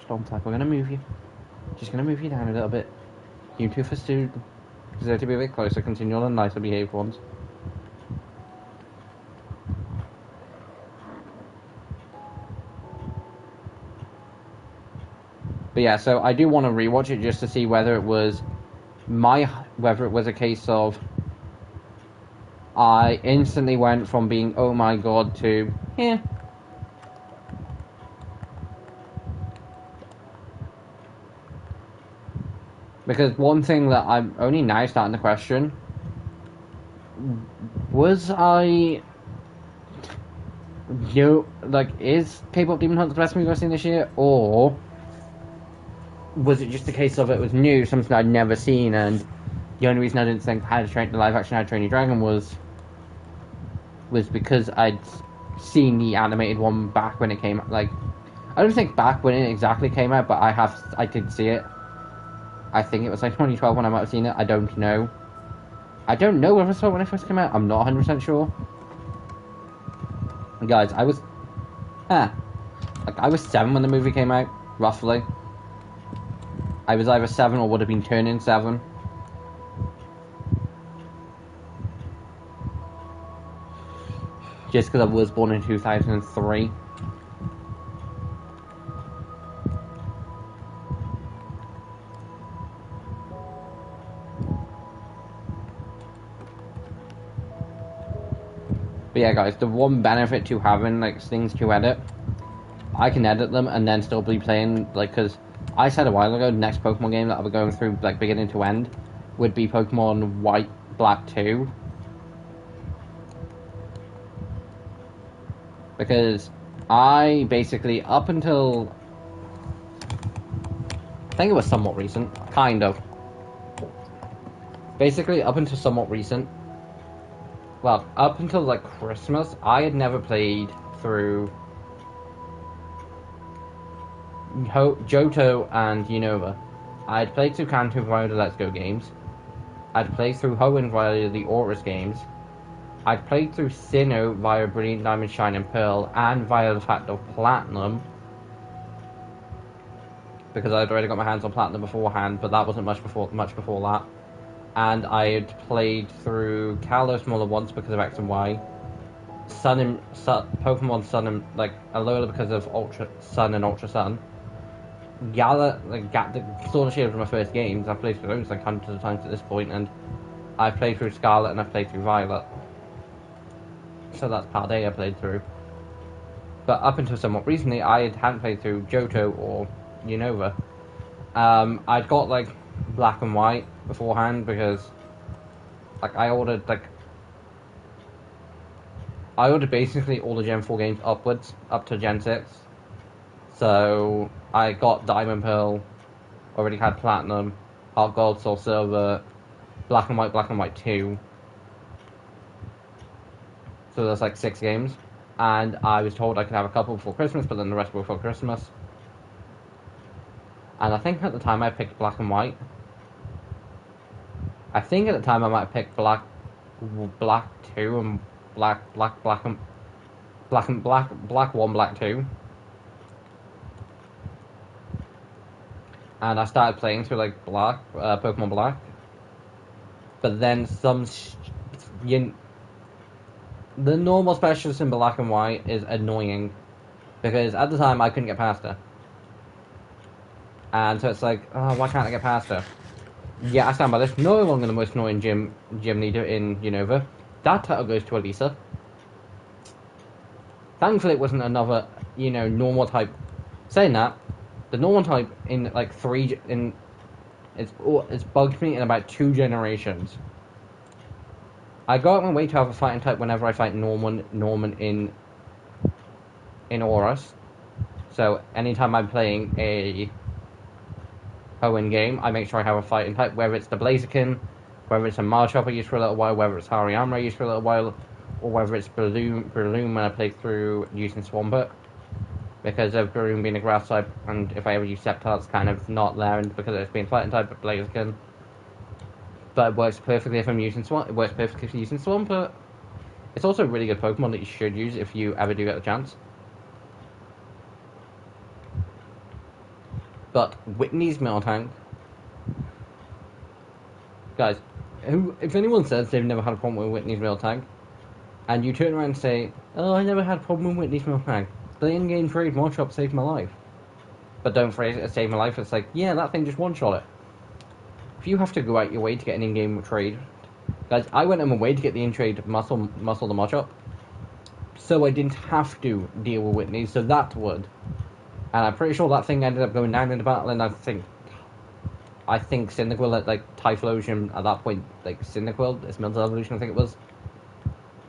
Stormtype, we're gonna move you. Just gonna move you down a little bit. You two for to deserve to be a bit closer, continue on the nicer behaved ones. But yeah, so I do want to rewatch it just to see whether it was a case of I instantly went from being oh my god to yeah. Because one thing that I'm only now starting to question, was I is K-pop Demon Hunters the best movie I've seen this year, or was it just a case of it was new, something I'd never seen, and the only reason I didn't think How to Train the live action How to Train Your Dragon was because I'd seen the animated one back when it came out. Like, I don't think back when it exactly came out, but I did see it. I think it was like 2012 when I might have seen it. I don't know. I don't know whether I saw it when it first came out. I'm not 100% sure. Guys, I was 7 when the movie came out, roughly. I was either 7 or would have been turning 7. Just because I was born in 2003. But yeah, guys, the one benefit to having like things to edit, I can edit them and then still be playing, like, because I said a while ago, the next Pokemon game that I'll be going through, like, beginning to end, would be Pokemon White, Black 2. Because I basically, up until, I think it was somewhat recent, kind of. Basically, up until somewhat recent, well, up until, like, Christmas, I had never played through Johto and Unova. I'd played through Kanto via the Let's Go games. I'd played through Hoenn via the Aurus games. I'd played through Sinnoh via Brilliant Diamond, Shine and Pearl, and via the fact of Platinum. Because I'd already got my hands on Platinum beforehand, but that wasn't much before that. And I had played through Kalos more than once because of X and Y. Pokemon Sun and, like, Alola because of Ultra Sun and Ultra Sun. The Sword and Shield were my first games. I've played through those like hundreds of times at this point, and I've played through Scarlet and I've played through Violet. So that's part A I played through. But up until somewhat recently, I hadn't played through Johto or Unova. I'd got like Black and White beforehand because like I ordered basically all the Gen 4 games upwards, up to Gen 6. So I got Diamond Pearl, already had Platinum, Heart Gold, Soul Silver, Black and White 2. So there's like 6 games. And I was told I could have a couple before Christmas, but then the rest were before Christmas. And I think at the time I picked Black and White. I think at the time I might have picked Black 2 and Black 1, Black 2. And I started playing through like Pokemon Black. But then the normal specialist in Black and White is annoying. Because at the time I couldn't get past her. And so it's like, oh, why can't I get past her? Yeah, I stand by this. No longer the most annoying gym leader in Unova. That title goes to Elisa. Thankfully it wasn't another, normal type. Saying that, the normal type in like it's bugged me in about 2 generations. I go out my way to have a fighting type whenever I fight Norman in Aurus. So anytime I'm playing a Hoenn game, I make sure I have a fighting type, whether it's the Blaziken, whether it's a Machop I used for a little while, whether it's Hariyama I used for a little while, or whether it's Breloom when I play through using Swampert. Because of Breloom being a grass type, and if I ever use Sceptile, it's kind of not there because it's being fighting type, but Blaziken. But it works perfectly if I'm using It works perfectly if you're using Swampert. It's also a really good Pokemon that you should use if you ever do get the chance. But Whitney's Miltank, guys, if anyone says they've never had a problem with Whitney's Miltank, and you turn around and say, "Oh, I never had a problem with Whitney's Miltank. The in-game trade one-shot saved my life," but don't phrase it as saved my life. It's like, yeah, that thing just one-shot it. If you have to go out your way to get an in-game trade, guys, I went on my way to get the in-trade muscle the Machop, so I didn't have to deal with Whitney. So that would. And I'm pretty sure that thing ended up going down in the battle, and I think Cyndaquil at like Typhlosion at that point, like Cyndaquil, its mental evolution, I think it was,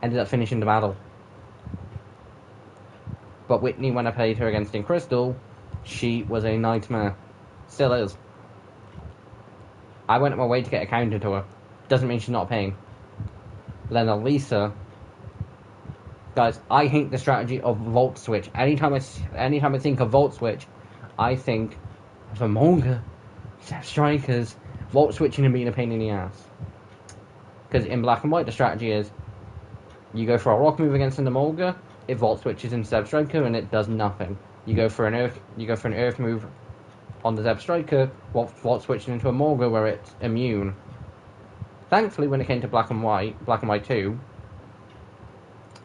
ended up finishing the battle. But Whitney, when I played her against in Crystal, she was a nightmare. Still is. I went on my way to get a counter to her. Doesn't mean she's not a pain. Then Elisa. Guys, I hate the strategy of Volt Switch. Anytime I think of Volt Switch, I think of Emolga, Strikers, Volt Switching and being a pain in the ass. Because in Black and White, the strategy is you go for a Rock move against an Emolga, it Volt Switches into Zeb Striker and it does nothing. You go for an Earth move on the Zeb Striker, Volt Switching into Emolga where it's immune. Thankfully, when it came to Black and White 2.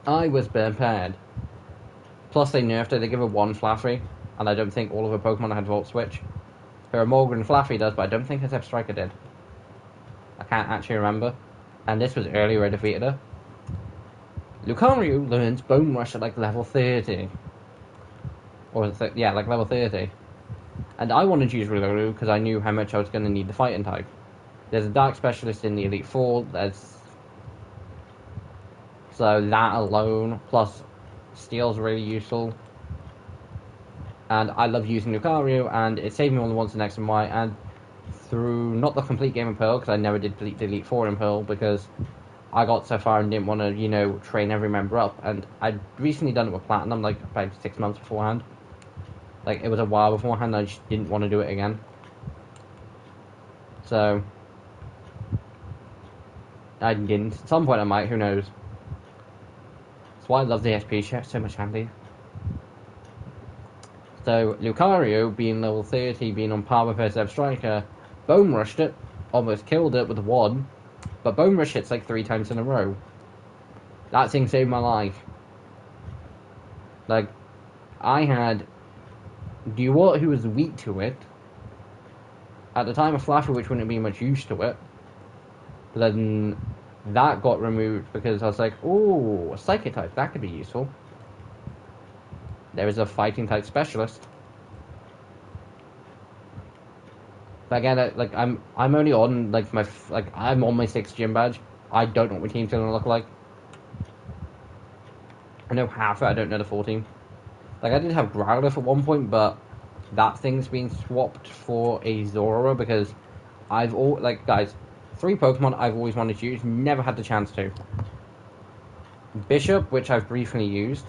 I was prepared. Plus, they nerfed her. They give her 1 Flaffy, and I don't think all of her Pokemon had Volt Switch. Her Emolga and Flaffy does, but I don't think her Zeb Striker did. I can't actually remember. And this was earlier I defeated her. Lucario learns Bone Rush at like level 30. Yeah, like level 30. And I wanted to use Riolu because I knew how much I was going to need the fighting type. There's a Dark Specialist in the Elite Four, so that alone, plus Steel's really useful. And I love using Lucario, and it saved me on the once and X and Y, and through not the complete game of Pearl, because I never did delete the Elite Four in Pearl, because I got so far and didn't want to, train every member up. And I'd recently done it with Platinum, like about 6 months beforehand. Like, it was a while beforehand, I just didn't want to do it again. So, I didn't. At some point I might, who knows. That's why I love the SP ship so much, Andy. So, Lucario, being level 30, being on par with her Zeb Striker, Bone Rushed it, almost killed it with a 1, but Bone Rush hits like 3 times in a row. That thing saved my life. Like, I had Duort, who was weak to it. At the time of Flaffer, which wouldn't be much use to it. But then that got removed because I was like, oh, a Psychic type, that could be useful. There is a Fighting type specialist. But again, like I'm only on like I'm on my 6th gym badge. I don't know what my team's gonna look like. I know half it. I don't know the full team. Like I did have Growlithe at one point, but that thing's been swapped for a Zora because guys, 3 Pokemon I've always wanted to use, never had the chance to. Bishop, which I've briefly used.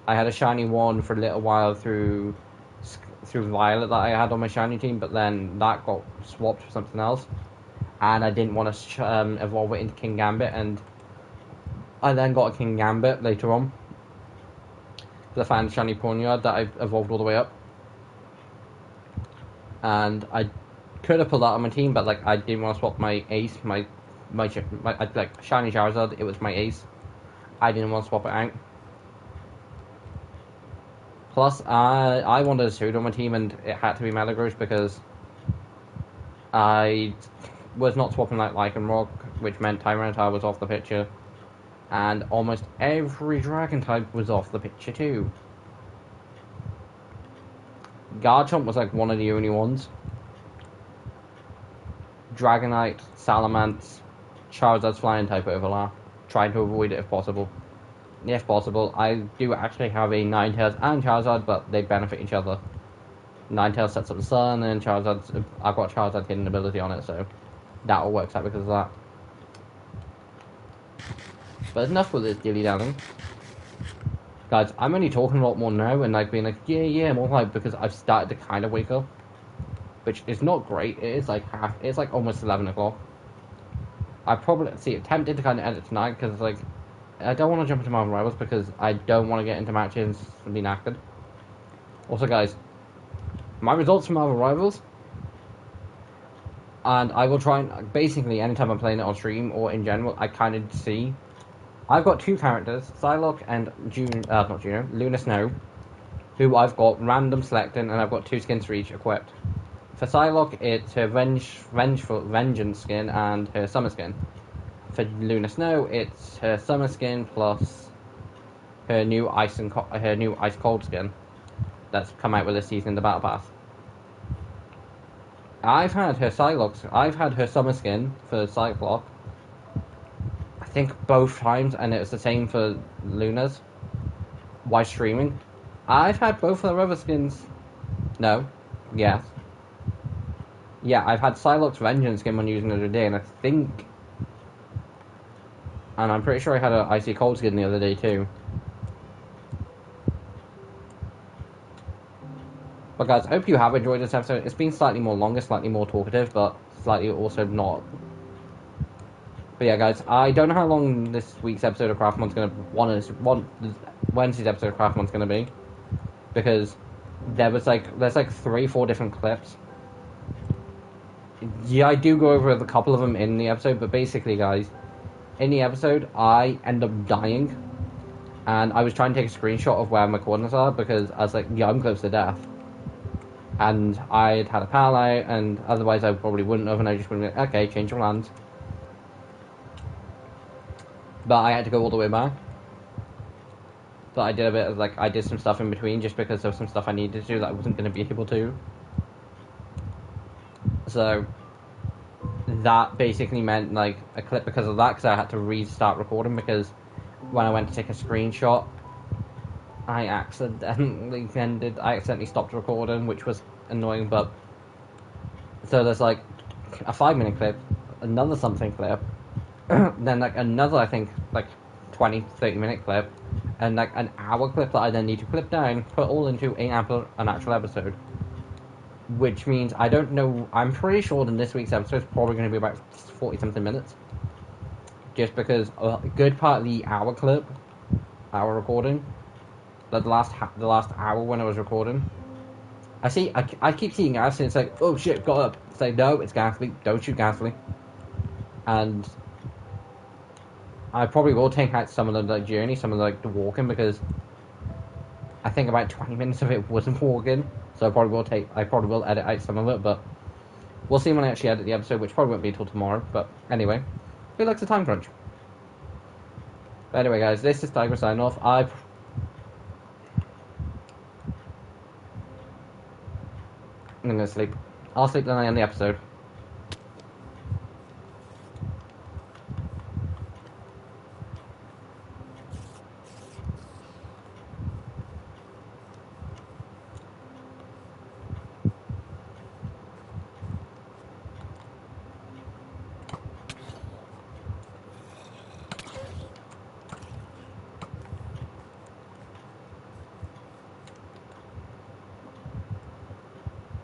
I had a shiny one for a little while through Violet that I had on my shiny team, but then that got swapped for something else, and I didn't want to evolve it into King Gambit, and I then got a King Gambit later on. The fan shiny Ponyard that I've evolved all the way up, and I could have pulled that on my team, but like I didn't want to swap my ace, my like shiny Charizard. It was my ace. I didn't want to swap it out. Plus, I wanted a Suit on my team, and it had to be Metagross because I was not swapping like Lycanroc, which meant Tyranitar was off the picture, and almost every Dragon type was off the picture too. Garchomp was like one of the only ones. Dragonite, Salamence, Charizard's flying type overlap, trying to avoid it if possible. If possible, I do actually have a Ninetales and Charizard, but they benefit each other. Ninetales sets up the sun, and I've got Charizard's hidden ability on it, so that all works out because of that. But enough with this dilly-dallying. Guys, I'm only talking a lot more now, and like being like, yeah, more like because I've started to kind of wake up, which is not great. It's like almost 11 o'clock. I probably tempted to kind of end it tonight because like I don't want to jump into Marvel Rivals because I don't want to get into matches and be knackered. Also, guys, my results from Marvel Rivals, and I will try and basically anytime I'm playing it on stream or in general, I kind of see. I've got 2 characters, Psylocke and Luna Snow, who I've got random selecting, and I've got 2 skins for each equipped. For Psylocke, it's her Vengeance skin and her Summer skin. For Luna Snow, it's her Summer skin plus her new Ice Cold skin that's come out with this season in the Battle Pass. I've had her Summer skin for Cyclops, I think both times, and it was the same for Luna's while streaming. I've had both of their other skins. No. Yes. Yeah, I've had Psylocke's Vengeance skin when using it the other day, and I'm pretty sure I had an Icy Cold skin the other day too. But guys, I hope you have enjoyed this episode. It's been slightly more longer, slightly more talkative, but slightly also not. But yeah, guys, I don't know how long this week's episode of Craftmon's Wednesday's episode of Craftmon's gonna be, because there's like 3-4 different clips. Yeah, I do go over a couple of them in the episode, but basically, guys, in the episode, I end up dying, and I was trying to take a screenshot of where my coordinates are because I was like, yeah, I'm close to death. And I'd had a pal out, and otherwise I probably wouldn't have, and I just would have been like, okay, change your plans. But I had to go all the way back. but I did a bit of like I did some stuff in between just because there was some stuff I needed to do that I wasn't going to be able to. So that basically meant like a clip because of that, because I had to restart recording because when I went to take a screenshot, I accidentally stopped recording, which was annoying. But so there's like a 5-minute clip, another something clip, then like another I think like 20-30 minute clip, and like an hour clip that I then need to clip down, put all into an actual episode. Which means I don't know. I'm pretty sure that this week's episode is probably going to be about 40-something minutes, just because a good part of the hour clip, hour recording, like the last hour when I was recording, I keep seeing guys and it's like, oh shit, got up. It's like, no, it's Ghastly. Don't shoot Ghastly. And I probably will take out some of the like journey, some of the, like the walking, because I think about 20 minutes of it wasn't walking. So I probably will edit out some of it, but we'll see when I actually edit the episode, which probably won't be until tomorrow. But anyway, who likes a time crunch? But anyway, guys, this is Tiger signing off. I'm gonna sleep. I'll sleep then I end the episode.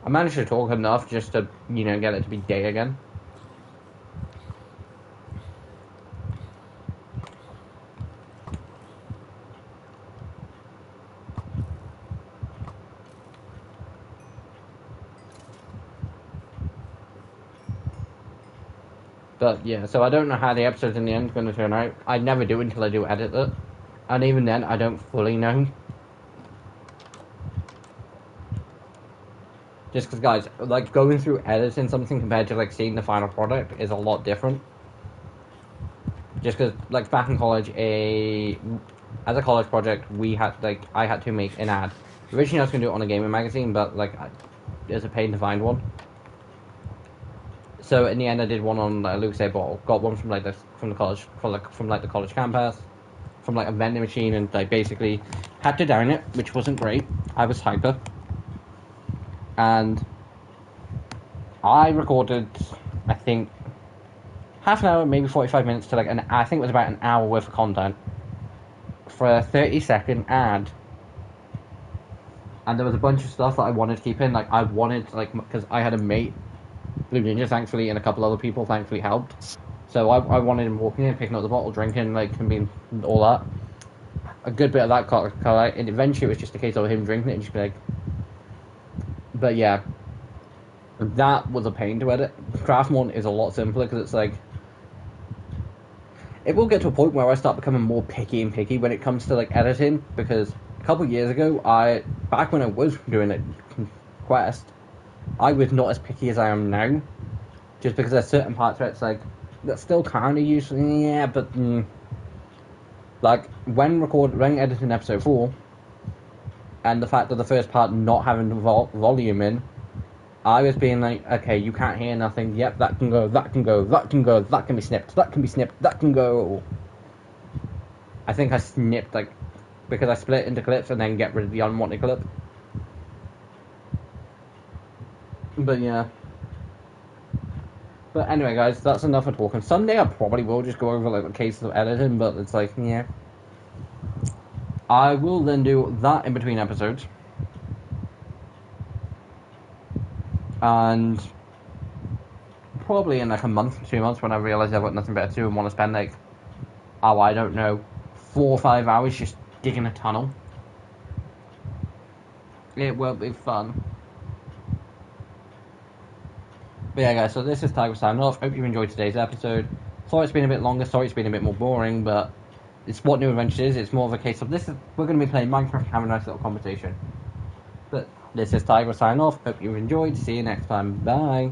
I managed to talk enough just to, get it to be day again. But yeah, so I don't know how the episodes in the end are going to turn out. I never do until I do edit it. And even then, I don't fully know. Just because, guys, like, going through editing something compared to, like, seeing the final product is a lot different. Just because, like, back in college, as a college project, I had to make an ad. Originally, I was going to do it on a gaming magazine, but, like, there's a pain to find one. So, in the end, I did one on Lucas A. Bottle. Got one from, like, the college, from the college campus, from, like, a vending machine, and I basically had to down it, which wasn't great. I was hyper. And I recorded, I think, half an hour, maybe 45 minutes to I think it was about an hour worth of content for a 30-second ad. And there was a bunch of stuff that I wanted to keep in. Because I had a mate, Blue Ninja, thankfully, and a couple other people, thankfully, helped. So I wanted him walking in, picking up the bottle, drinking, and being all that. A good bit of that cut out, and eventually it was just a case of him drinking it and just be like... But yeah, that was a pain to edit. Craftmon is a lot simpler because it's like... It will get to a point where I start becoming more picky when it comes to like editing, because a couple of years ago, back when I was doing it, Quest, I was not as picky as I am now, just because there's certain parts where it's like, that's still kind of useful, yeah, but... Like, when editing episode 4, and the fact that the first part not having the volume in, I was being like, okay, you can't hear nothing, yep, that can go, that can go, that can go, that can be snipped, that can be snipped, that can go. I think I snipped, like, because I split into clips and then get rid of the unwanted clip. But yeah. But anyway, guys, that's enough for talking. Someday I probably will just go over, like, the cases of editing, but it's like, yeah. I will then do that in between episodes. And probably in like a month, 2 months, when I realise I've got nothing better to do and want to spend like, I don't know, 4 or 5 hours just digging a tunnel. It will be fun. But yeah, guys, so this is Tiger signing off. Hope you enjoyed today's episode. Sorry it's been a bit longer, sorry it's been a bit more boring, but it's what New Adventures is. It's more of a case of we're going to be playing Minecraft and having a nice little conversation. But this is Tiger signing off. Hope you enjoyed. See you next time. Bye.